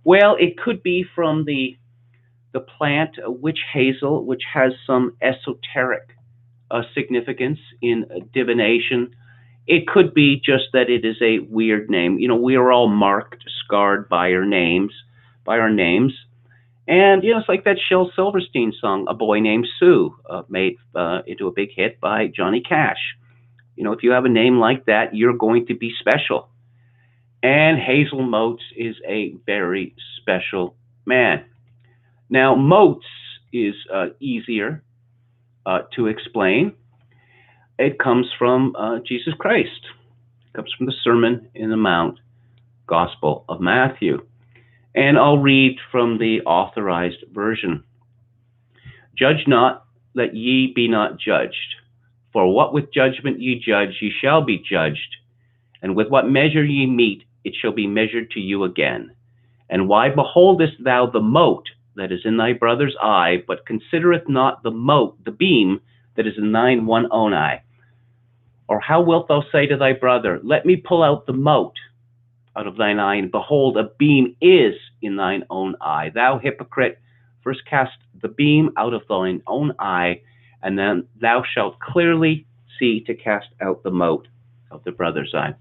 Well, it could be from the plant witch hazel, which has some esoteric significance in divination. It could be just that it is a weird name. You know, we are all marked, scarred by our names, And, it's like that Shel Silverstein song, A Boy Named Sue, made into a big hit by Johnny Cash. If you have a name like that, you're going to be special. And Hazel Motes is a very special man. Now, Motes is easier to explain. It comes from Jesus Christ. It comes from the Sermon in the Mount, Gospel of Matthew. And I'll read from the authorized version. Judge not, that ye be not judged. For what with judgment ye judge, ye shall be judged. And with what measure ye mete, it shall be measured to you again. And why beholdest thou the mote that is in thy brother's eye, but considereth not the beam that is in thine one own eye? Or how wilt thou say to thy brother, let me pull out the mote out of thine eye, and behold, a beam is in thine own eye? Thou hypocrite, first cast the beam out of thine own eye, and then thou shalt clearly see to cast out the mote of the brother's eye.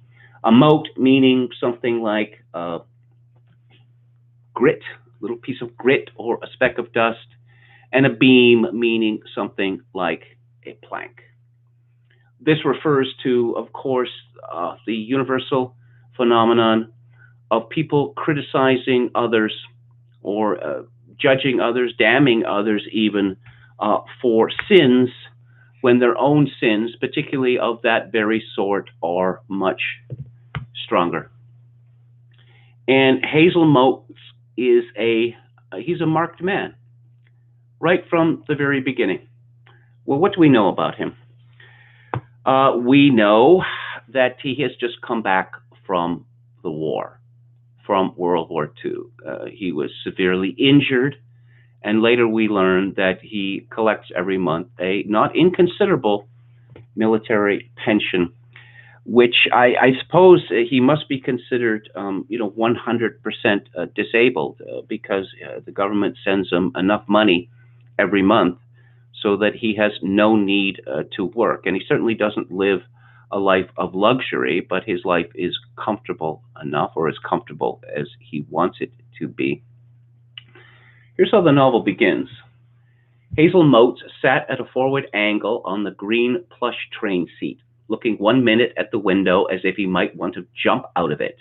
A mote meaning something like grit, a little piece of grit or a speck of dust, and a beam meaning something like a plank. This refers to, of course, the universal phenomenon of people criticizing others or judging others, damning others even, for sins when their own sins, particularly of that very sort, are much stronger. And Hazel Motes is he's a marked man right from the very beginning. Well, what do we know about him? We know that he has just come back from the war, from World War II. He was severely injured, and later we learned that he collects every month a not inconsiderable military pension. which I suppose he must be considered, 100% disabled because the government sends him enough money every month so that he has no need to work. And he certainly doesn't live a life of luxury, but his life is comfortable enough, or as comfortable as he wants it to be. Here's how the novel begins. Hazel Motes sat at a forward angle on the green plush train seat, looking 1 minute at the window as if he might want to jump out of it,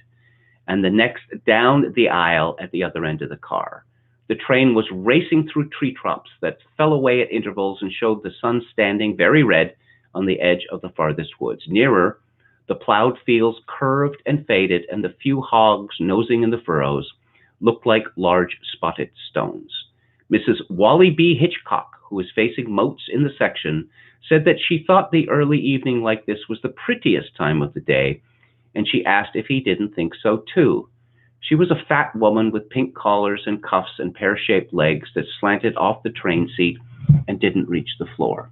and the next down the aisle at the other end of the car. The train was racing through tree trunks that fell away at intervals and showed the sun standing very red on the edge of the farthest woods. Nearer, the plowed fields curved and faded, and the few hogs nosing in the furrows looked like large spotted stones. Mrs. Wally B. Hitchcock, who was facing Motes in the section, said that she thought the early evening like this was the prettiest time of the day, and she asked if he didn't think so too. She was a fat woman with pink collars and cuffs and pear-shaped legs that slanted off the train seat and didn't reach the floor.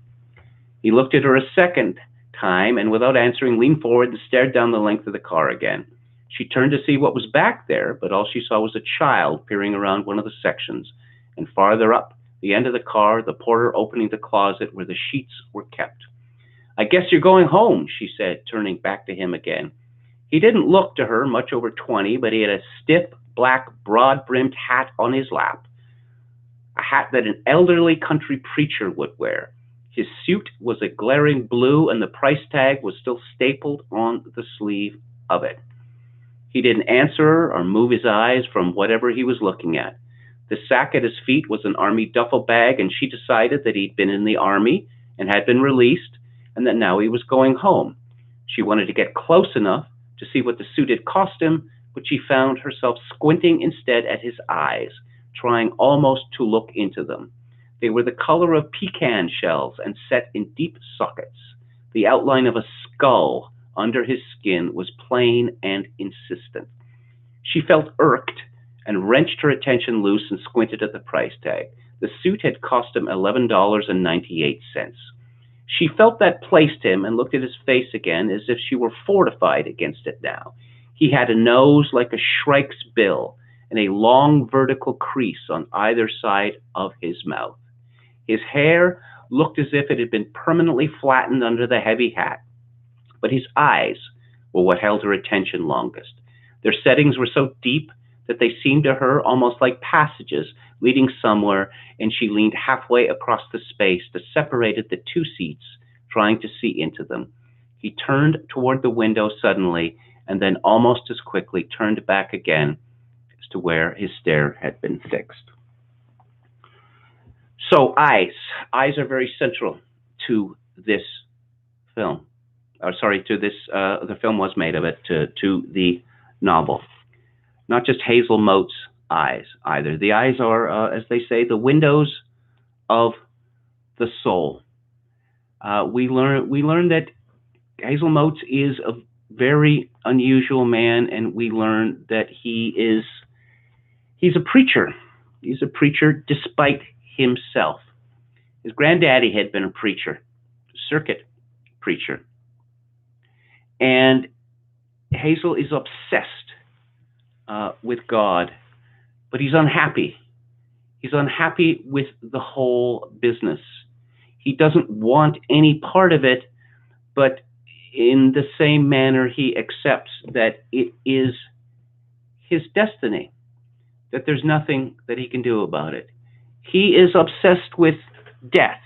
He looked at her a second time and, without answering, leaned forward and stared down the length of the car again. She turned to see what was back there, but all she saw was a child peering around one of the sections, and farther up the end of the car, the porter opening the closet where the sheets were kept. "I guess you're going home," she said, turning back to him again. He didn't look to her much over 20, but he had a stiff, black, broad-brimmed hat on his lap, a hat that an elderly country preacher would wear. His suit was a glaring blue, and the price tag was still stapled on the sleeve of it. He didn't answer her or move his eyes from whatever he was looking at. The sack at his feet was an army duffel bag, and she decided that he'd been in the army and had been released, and that now he was going home. She wanted to get close enough to see what the suit had cost him, but she found herself squinting instead at his eyes, trying almost to look into them. They were the color of pecan shells and set in deep sockets. The outline of a skull under his skin was plain and insistent. She felt irked and wrenched her attention loose and squinted at the price tag. The suit had cost him $11.98. She felt that placed him and looked at his face again as if she were fortified against it now. He had a nose like a shrike's bill and a long vertical crease on either side of his mouth. His hair looked as if it had been permanently flattened under the heavy hat, but his eyes were what held her attention longest. Their settings were so deep that they seemed to her almost like passages leading somewhere, and she leaned halfway across the space that separated the two seats, trying to see into them. He turned toward the window suddenly, and then almost as quickly turned back again as to where his stare had been fixed. So eyes are very central to this film. The film was made of it, to the novel. Not just Hazel Motes' eyes either. The eyes are, as they say, the windows of the soul. We learn that Hazel Motes is a very unusual man, and we learn that he's a preacher. He's a preacher despite himself. His granddaddy had been a preacher, circuit preacher, and Hazel is obsessed with God, but he's unhappy. He's unhappy with the whole business. He doesn't want any part of it, but in the same manner, he accepts that it is his destiny, that there's nothing that he can do about it. He is obsessed with death.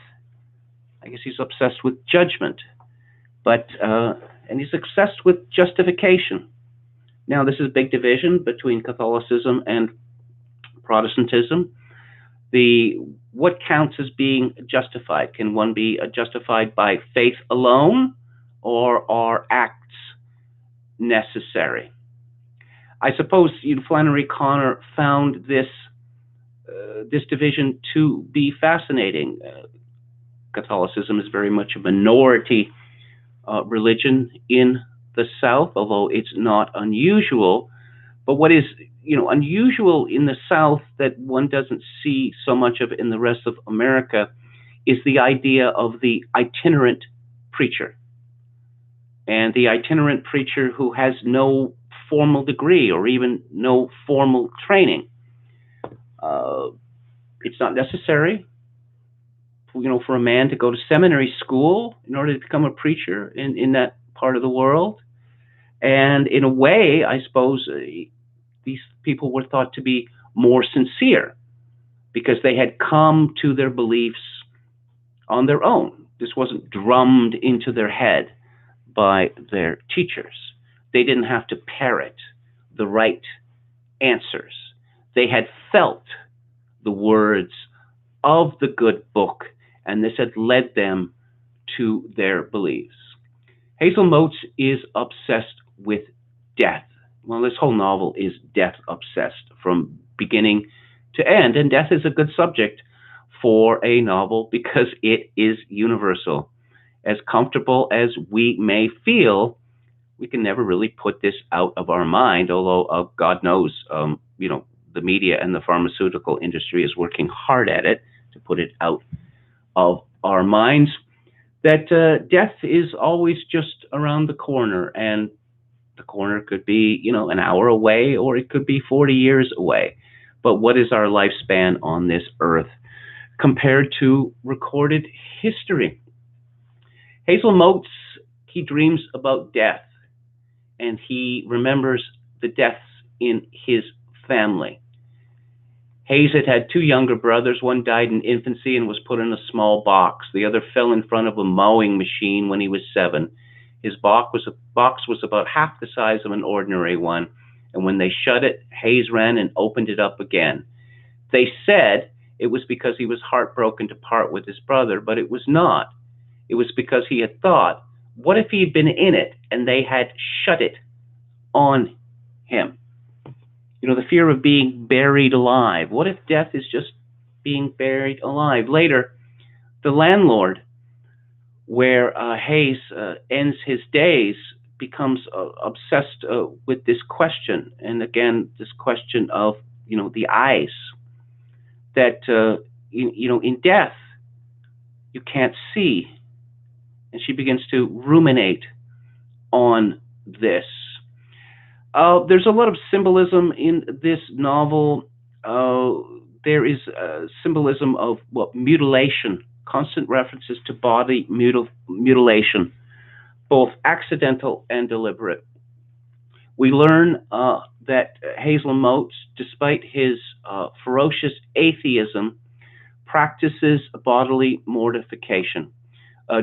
I guess he's obsessed with judgment, and he's obsessed with justification. Now, this is a big division between Catholicism and Protestantism. What counts as being justified? Can one be justified by faith alone, or are acts necessary? I suppose Flannery Connor found this division to be fascinating. Catholicism is very much a minority religion in the South, although it's not unusual. But what is unusual in the South that one doesn't see so much of in the rest of America is the idea of the itinerant preacher. and the itinerant preacher who has no formal degree or even no formal training. Uh, it's not necessary, for a man to go to seminary school in order to become a preacher in that part of the world. And in a way, I suppose these people were thought to be more sincere because they had come to their beliefs on their own. This wasn't drummed into their head by their teachers. They didn't have to parrot the right answers. They had felt the words of the good book, and this had led them to their beliefs. Hazel Motes is obsessed with death. Well, this whole novel is death obsessed from beginning to end, and death is a good subject for a novel because it is universal. As comfortable as we may feel, we can never really put this out of our mind, although God knows, the media and the pharmaceutical industry is working hard at it to put it out of our minds, that death is always just around the corner, and the corner could be, an hour away, or it could be 40 years away. But what is our lifespan on this earth compared to recorded history? Hazel Motes, he dreams about death, and he remembers the deaths in his family. Hayes had two younger brothers. One died in infancy and was put in a small box. The other fell in front of a mowing machine when he was 7. His box was about half the size of an ordinary one, and when they shut it, Hayes ran and opened it up again. They said it was because he was heartbroken to part with his brother, but it was not. It was because he had thought, what if he had been in it and they had shut it on him? The fear of being buried alive. What if death is just being buried alive? Later, the landlord, where Hayes ends his days, becomes obsessed with this question. And again, this question of, the eyes. That, in death, you can't see. And she begins to ruminate on this. There's a lot of symbolism in this novel. There is symbolism of mutilation, constant references to body mutilation, both accidental and deliberate. We learn that Hazel Motes, despite his ferocious atheism, practices bodily mortification,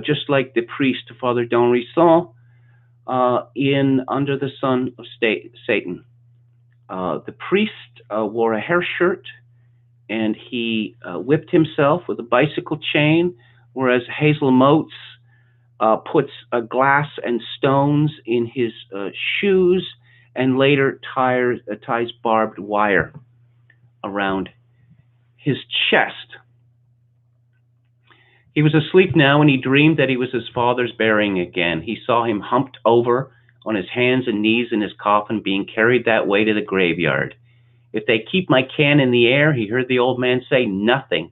just like the priest, Father d'Henrisson, in Under the Son of Satan. The priest wore a hair shirt, and he whipped himself with a bicycle chain, whereas Hazel Motes puts glass and stones in his shoes, and later ties barbed wire around his chest. He was asleep now, and he dreamed that he was his father's burying again. He saw him humped over on his hands and knees in his coffin, being carried that way to the graveyard. If they keep my can in the air, he heard the old man say, nothing.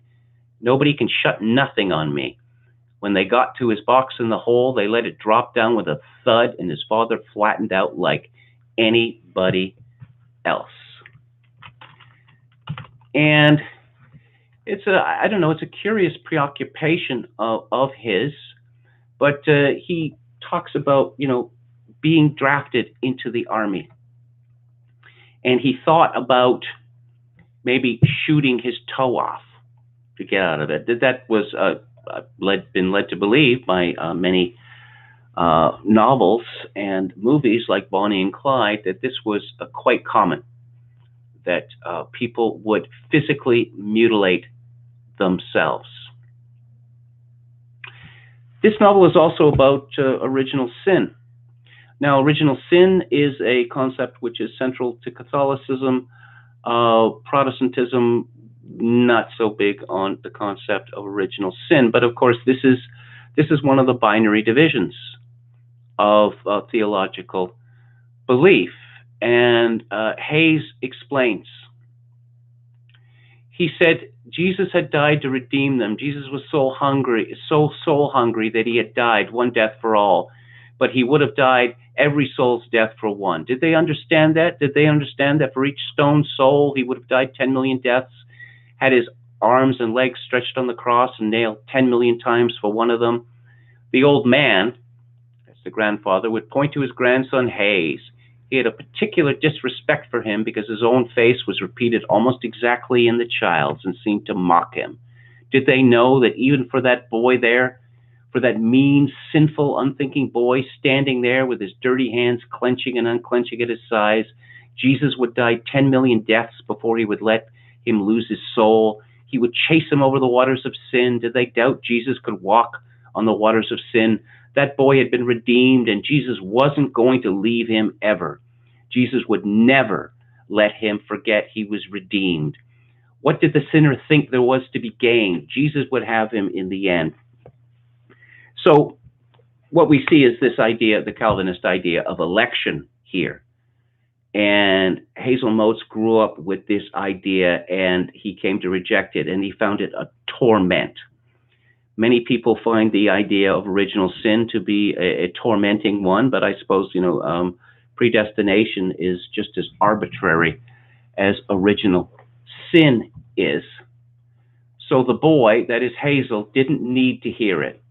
Nobody can shut nothing on me. When they got to his box in the hole, they let it drop down with a thud, and his father flattened out like anybody else. And it's a curious preoccupation of his, but he talks about, being drafted into the army. And he thought about maybe shooting his toe off to get out of it. That was been led to believe by many novels and movies like Bonnie and Clyde that this was quite common, that people would physically mutilate themselves. This novel is also about original sin. Now, original sin is a concept which is central to Catholicism. Protestantism, not so big on the concept of original sin, but of course, this is one of the binary divisions of theological belief. And Hayes explains. He said Jesus had died to redeem them. Jesus was so hungry, so soul hungry, that he had died, one death for all. but he would have died every soul's death for one. Did they understand that? Did they understand that for each stone soul, he would have died 10 million deaths, had his arms and legs stretched on the cross and nailed 10 million times for one of them? The old man, that's the grandfather, would point to his grandson Hayes. He had a particular disrespect for him because his own face was repeated almost exactly in the child's and seemed to mock him. Did they know that even for that boy there, for that mean, sinful, unthinking boy standing there with his dirty hands clenching and unclenching at his sides, Jesus would die 10 million deaths before he would let him lose his soul? He would chase him over the waters of sin. Did they doubt Jesus could walk on the waters of sin? That boy had been redeemed, and Jesus wasn't going to leave him ever. Jesus would never let him forget he was redeemed. What did the sinner think there was to be gained? Jesus would have him in the end. So what we see is this idea, the Calvinist idea of election here. And Hazel Motes grew up with this idea, and he came to reject it, and he found it a torment. Many people find the idea of original sin to be a tormenting one, but I suppose, predestination is just as arbitrary as original sin is. So the boy, that is Hazel, didn't need to hear it.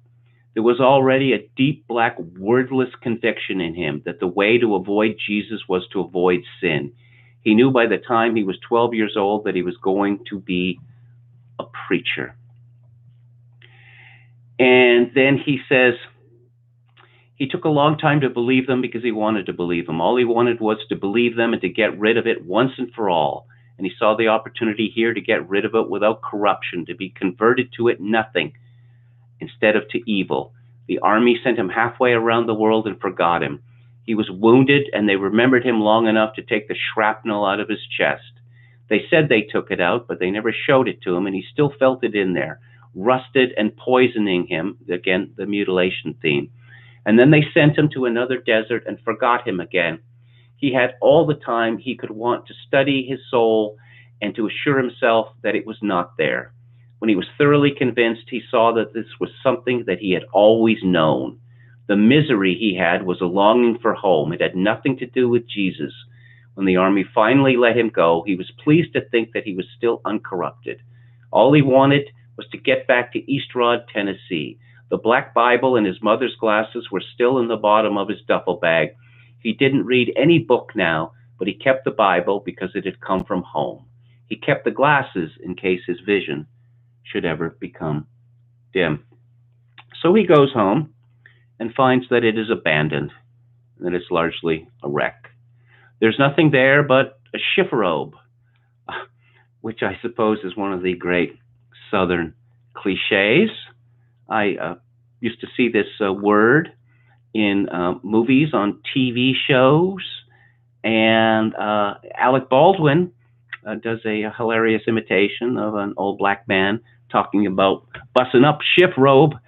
There was already a deep, black, wordless conviction in him that the way to avoid Jesus was to avoid sin. He knew by the time he was 12 years old that he was going to be a preacher. And then he says, he took a long time to believe them because he wanted to believe them. All he wanted was to believe them and to get rid of it once and for all. And he saw the opportunity here to get rid of it without corruption, to be converted to it nothing instead of to evil. The army sent him halfway around the world and forgot him. He was wounded, and they remembered him long enough to take the shrapnel out of his chest. They said they took it out, but they never showed it to him, and he still felt it in there, rusted and poisoning him. Again, the mutilation theme. And then they sent him to another desert and forgot him again. He had all the time he could want to study his soul and to assure himself that it was not there. When he was thoroughly convinced, he saw that this was something that he had always known. The misery he had was a longing for home. It had nothing to do with Jesus. When the army finally let him go, he was pleased to think that he was still uncorrupted. All he wanted was to get back to East Rod, Tennessee. The black Bible and his mother's glasses were still in the bottom of his duffel bag. He didn't read any book now, but he kept the Bible because it had come from home. He kept the glasses in case his vision should ever become dim. So he goes home and finds that it is abandoned, and that it's largely a wreck. There's nothing there but a chifforobe, which I suppose is one of the great Southern cliches. I used to see this word in movies, on TV shows, and Alec Baldwin does a hilarious imitation of an old black man talking about bussing up chifforobe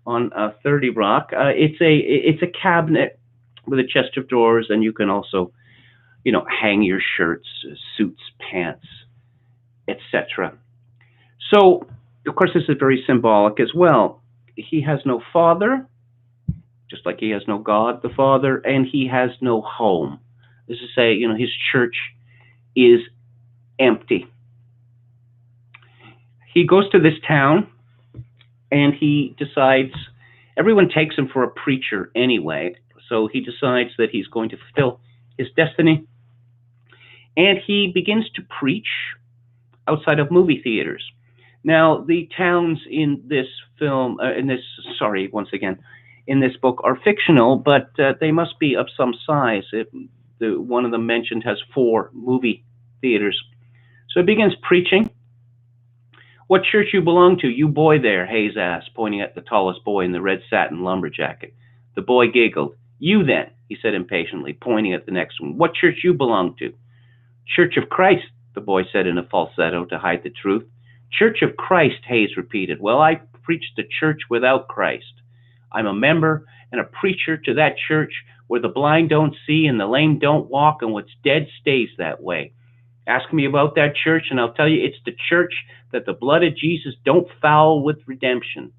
on 30 Rock. It's a cabinet with a chest of drawers, and you can also, hang your shirts, suits, pants, etc. So, of course, this is very symbolic as well. He has no father, just like he has no God the Father, and he has no home. This is to say, his church is empty. He goes to this town, and he decides, everyone takes him for a preacher anyway, so he decides that he's going to fulfill his destiny, and he begins to preach outside of movie theaters. Now, the towns in this film, in this book are fictional, but they must be of some size. One of them mentioned has 4 movie theaters. So he begins preaching. What church you belong to, you boy there, Hayes asked, pointing at the tallest boy in the red satin lumberjacket. The boy giggled. You then, he said impatiently, pointing at the next one. What church you belong to? Church of Christ, the boy said in a falsetto to hide the truth. Church of Christ, Hayes repeated. Well, I preach the church without Christ. I'm a member and a preacher to that church where the blind don't see and the lame don't walk and what's dead stays that way. Ask me about that church and I'll tell you it's the church that the blood of Jesus don't foul with redemption.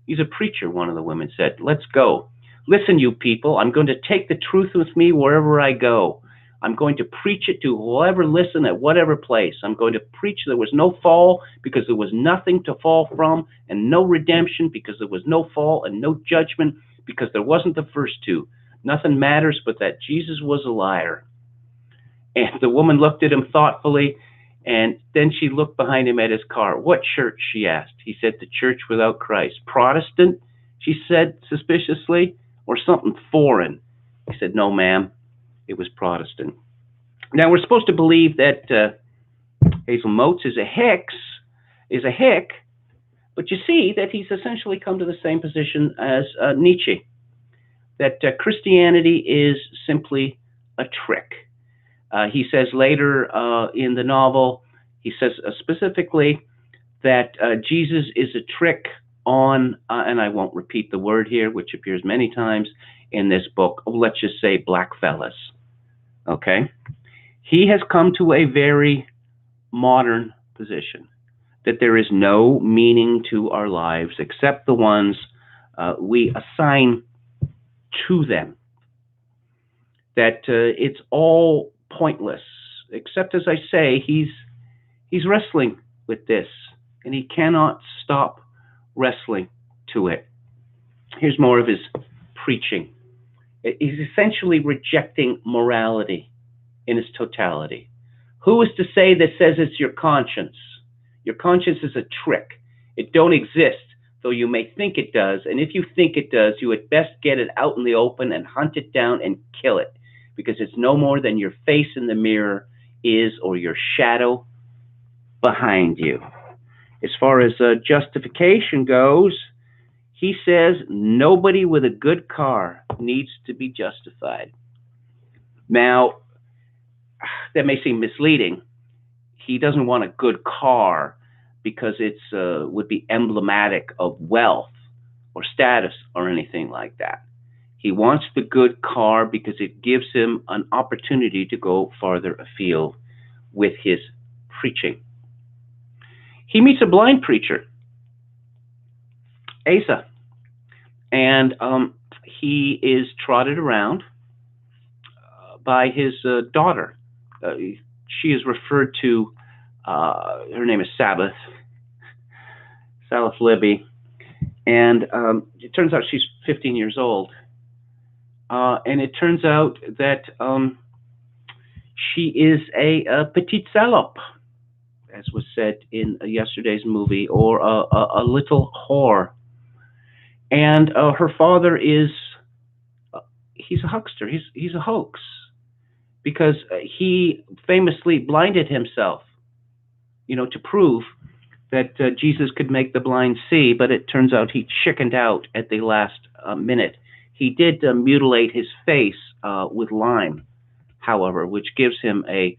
He's a preacher, one of the women said. Let's go. Listen, you people, I'm going to take the truth with me wherever I go. I'm going to preach it to whoever listen at whatever place. I'm going to preach there was no fall because there was nothing to fall from, and no redemption because there was no fall, and no judgment because there wasn't the first two. Nothing matters but that Jesus was a liar. And the woman looked at him thoughtfully, and then she looked behind him at his car. What church? She asked. He said, the church without Christ. Protestant? She said suspiciously, or something foreign? He said, no, ma'am. It was Protestant. Now, we're supposed to believe that Hazel Motes is a hick, but you see that he's essentially come to the same position as Nietzsche, that Christianity is simply a trick. He says later in the novel, he says specifically that Jesus is a trick on, and I won't repeat the word here, which appears many times in this book, let's just say black fellas. Okay? He has come to a very modern position, that there is no meaning to our lives except the ones we assign to them, that it's all pointless, except, as I say, he's wrestling with this, and he cannot stop wrestling to it. Here's more of his preaching. He's essentially rejecting morality in its totality. Who is to say that says it's your conscience? Your conscience is a trick. It don't exist, though you may think it does, and if you think it does, you had best get it out in the open and hunt it down and kill it, because it's no more than your face in the mirror is, or your shadow behind you. As far as justification goes, he says nobody with a good car needs to be justified. Now, that may seem misleading. He doesn't want a good car because it's would be emblematic of wealth or status or anything like that. He wants the good car because it gives him an opportunity to go farther afield with his preaching. He meets a blind preacher, Asa, and he is trotted around by his daughter. She is referred to, her name is Sabbath Libby, and it turns out she's 15 years old. And it turns out that she is a petite salope, as was said in yesterday's movie, or a little whore. And her father is, he's a huckster, he's a hoax, because he famously blinded himself, to prove that Jesus could make the blind see, but it turns out he chickened out at the last minute. He did mutilate his face with lime, however, which gives him a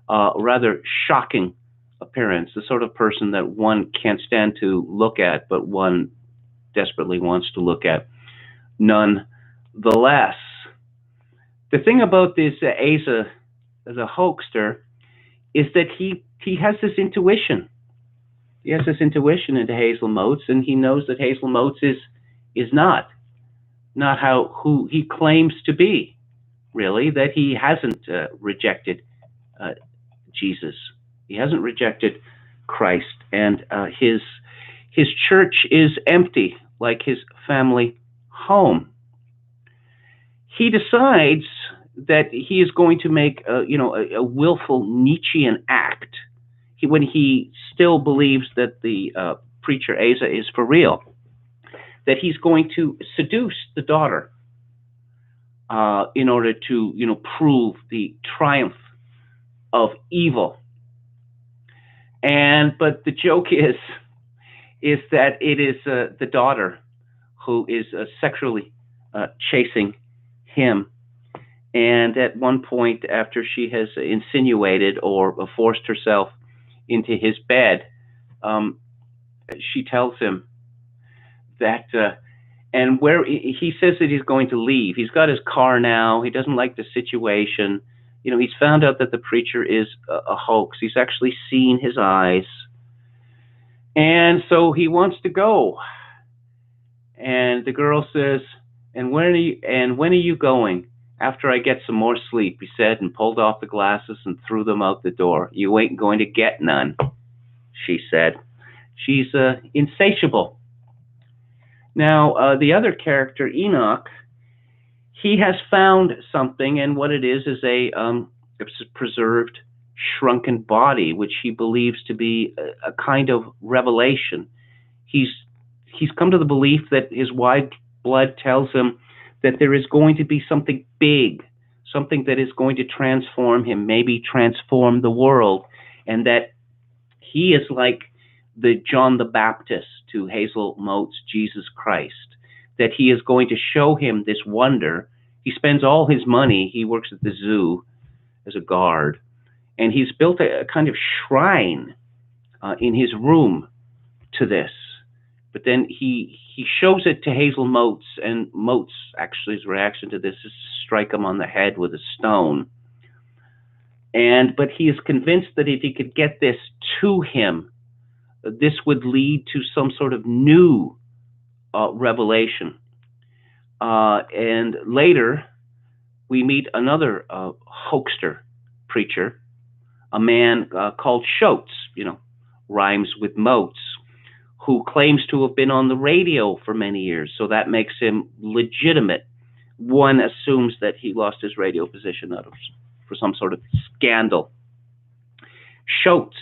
rather shocking appearance, the sort of person that one can't stand to look at, but one desperately wants to look at nonetheless. The thing about this Asa as a hoaxster is that he has this intuition. He has this intuition into Hazel Motes, and he knows that Hazel Motes is not who he claims to be, really, that he hasn't rejected Jesus. He hasn't rejected Christ, and his church is empty, like his family home. He decides that he is going to make a willful Nietzschean act when he still believes that the preacher Asa is for real, that he's going to seduce the daughter in order to prove the triumph of evil. But the joke is that it is the daughter who is sexually chasing him. And at one point, after she has insinuated or forced herself into his bed, she tells him that, and where he says that he's going to leave. He's got his car now. He doesn't like the situation. He's found out that the preacher is a hoax. He's actually seen his eyes. And so he wants to go. And the girl says, And when are you going? After I get some more sleep, he said, and pulled off the glasses and threw them out the door. You ain't going to get none, she said. She's insatiable. Now, the other character, Enoch, he has found something, and what it is a preserved, shrunken body, which he believes to be a kind of revelation. He's he's come to the belief that his white blood tells him that there is going to be something big, something that is going to transform him, maybe transform the world, and that he is like the John the Baptist to Hazel Mote's Jesus Christ, that he is going to show him this wonder. He spends all his money. He works at the zoo as a guard, and he's built a kind of shrine in his room to this. But then he shows it to Hazel Motes, and Motes actually his reaction to this is to strike him on the head with a stone. But he is convinced that if he could get this to him, this would lead to some sort of new revelation. And later, we meet another hoaxster preacher, a man called Shotes, rhymes with Motes, who claims to have been on the radio for many years. So that makes him legitimate. One assumes that he lost his radio position for some sort of scandal. Shotes,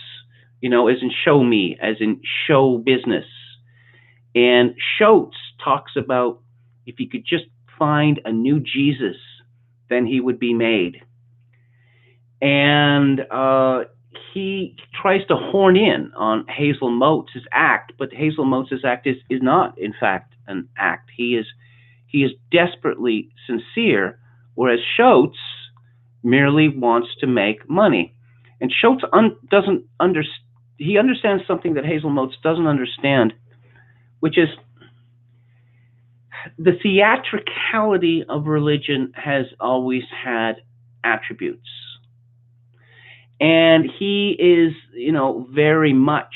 as in show me, as in show business. And Shotes talks about if he could just find a new Jesus, then he would be made. And he tries to horn in on Hazel Motes' act, but Hazel Motes' act is not, in fact, an act. He is desperately sincere, whereas Shotes merely wants to make money. And Shotes doesn't understand. He understands something that Hazel Motes doesn't understand, which is the theatricality of religion has always had attributes. And he is, very much,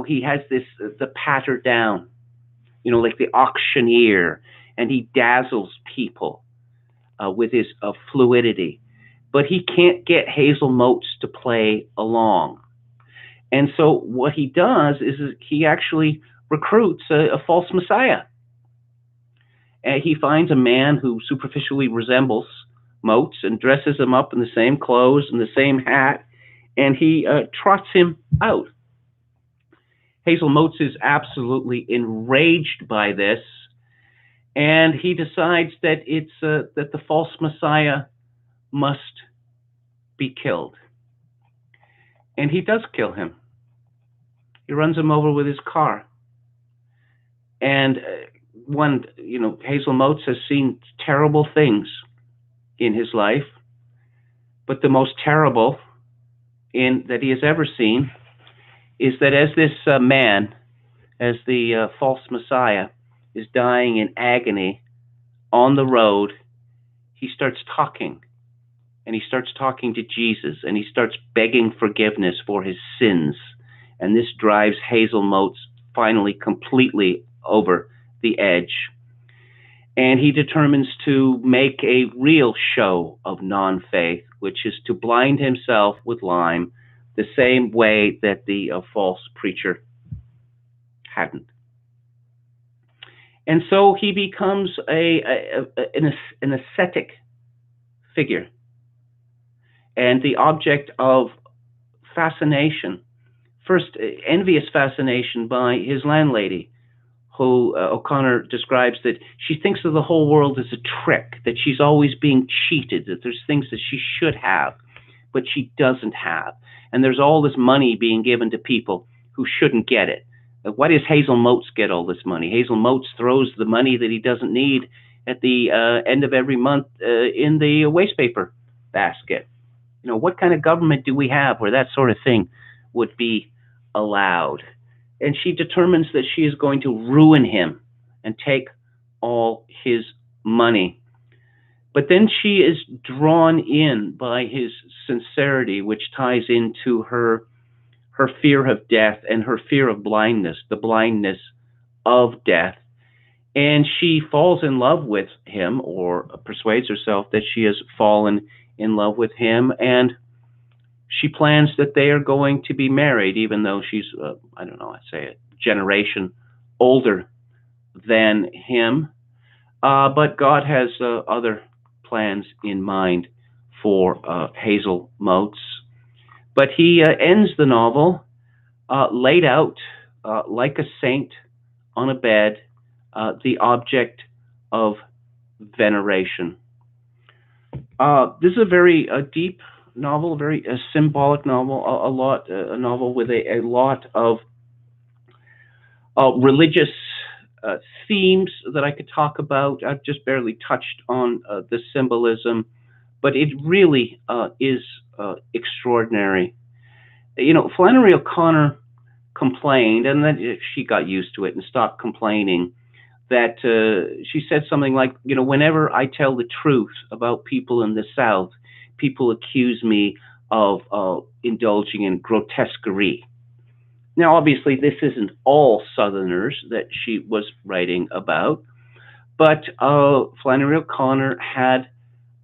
he has this, the patter down, like the auctioneer, and he dazzles people with his fluidity. But he can't get Hazel Motes to play along. And so what he does is he actually recruits a false messiah. And he finds a man who superficially resembles Motes and dresses him up in the same clothes and the same hat, and he trots him out. Hazel Motes is absolutely enraged by this, and he decides that that the false messiah must be killed. And he does kill him. He runs him over with his car. And Hazel Motes has seen terrible things in his life, but the most terrible that he has ever seen is that as this man, as the false messiah, is dying in agony on the road, he starts talking. And he starts talking to Jesus, and he starts begging forgiveness for his sins. And this drives Hazel Motes finally completely over the edge. And he determines to make a real show of non-faith, which is to blind himself with lime the same way that the false preacher hadn't. And so he becomes an ascetic figure and the object of fascination. First, envious fascination by his landlady, who O'Connor describes that she thinks of the whole world as a trick, that she's always being cheated, that there's things that she should have, but she doesn't have. And there's all this money being given to people who shouldn't get it. Why does Hazel Motes get all this money? Hazel Motes throws the money that he doesn't need at the end of every month in the wastepaper basket. What kind of government do we have where that sort of thing would be allowed? And she determines that she is going to ruin him and take all his money. But then she is drawn in by his sincerity, which ties into her fear of death and her fear of blindness, the blindness of death. and she falls in love with him, or persuades herself that she has fallen in love with him, and she plans that they are going to be married, even though she's, I don't know, I'd say a generation older than him. But God has other plans in mind for Hazel Motes. But he ends the novel laid out like a saint on a bed, the object of veneration. This is a very deep novel, a very symbolic novel, a novel with a lot of religious themes that I could talk about. I've just barely touched on the symbolism, but it really is extraordinary. You know, Flannery O'Connor complained, and then she got used to it and stopped complaining. That she said something like, you know, whenever I tell the truth about people in the South, people accuse me of indulging in grotesquerie. Now, obviously, this isn't all Southerners that she was writing about, but Flannery O'Connor had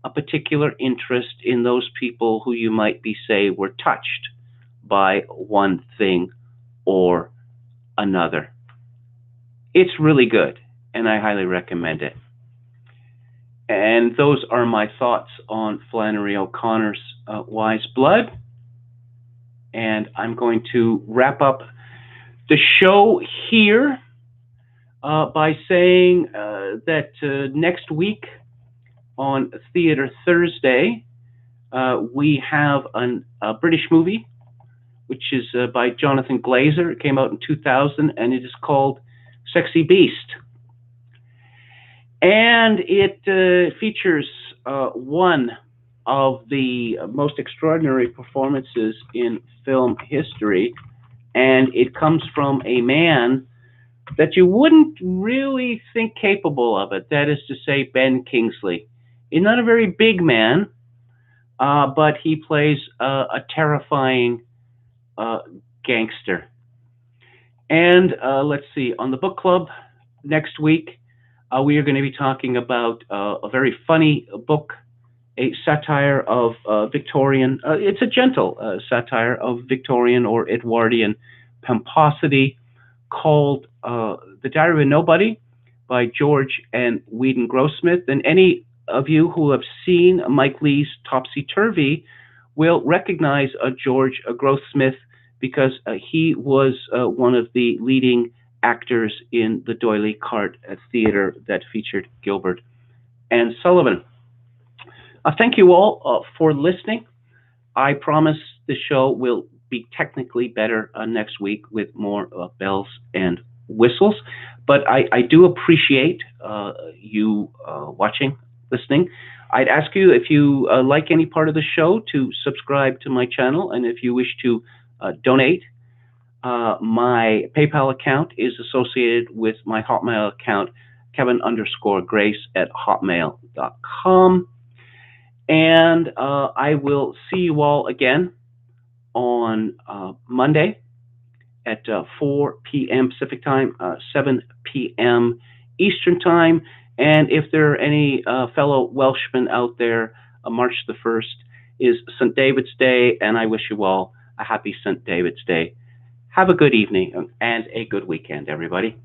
a particular interest in those people who you might be say were touched by one thing or another. It's really good, and I highly recommend it. And those are my thoughts on Flannery O'Connor's Wise Blood. And I'm going to wrap up the show here by saying that next week on Theater Thursday, we have a British movie, which is by Jonathan Glazer. It came out in 2000, and it is called Sexy Beast. And it features one of the most extraordinary performances in film history, and it comes from a man that you wouldn't really think capable of it. That is to say, Ben Kingsley. He's not a very big man, but he plays a terrifying gangster. And let's see, on the book club next week, we are going to be talking about a very funny book, a satire of Victorian, it's a gentle satire of Victorian or Edwardian pomposity called The Diary of a Nobody by George and Whedon Grossmith. And any of you who have seen Mike Leigh's Topsy Turvy will recognize George Grossmith because he was one of the leading actors in the D'Oyly Carte Theatre that featured Gilbert and Sullivan. Thank you all for listening. I promise the show will be technically better next week with more bells and whistles. But I do appreciate you watching, listening. I'd ask you, if you like any part of the show, to subscribe to my channel. And if you wish to donate, my PayPal account is associated with my Hotmail account, Kevin_Grace@hotmail.com. And I will see you all again on Monday at 4 p.m. Pacific time, 7 p.m. Eastern time. And if there are any fellow Welshmen out there, March the 1st is St. David's Day, and I wish you all a happy St. David's Day. Have a good evening and a good weekend, everybody.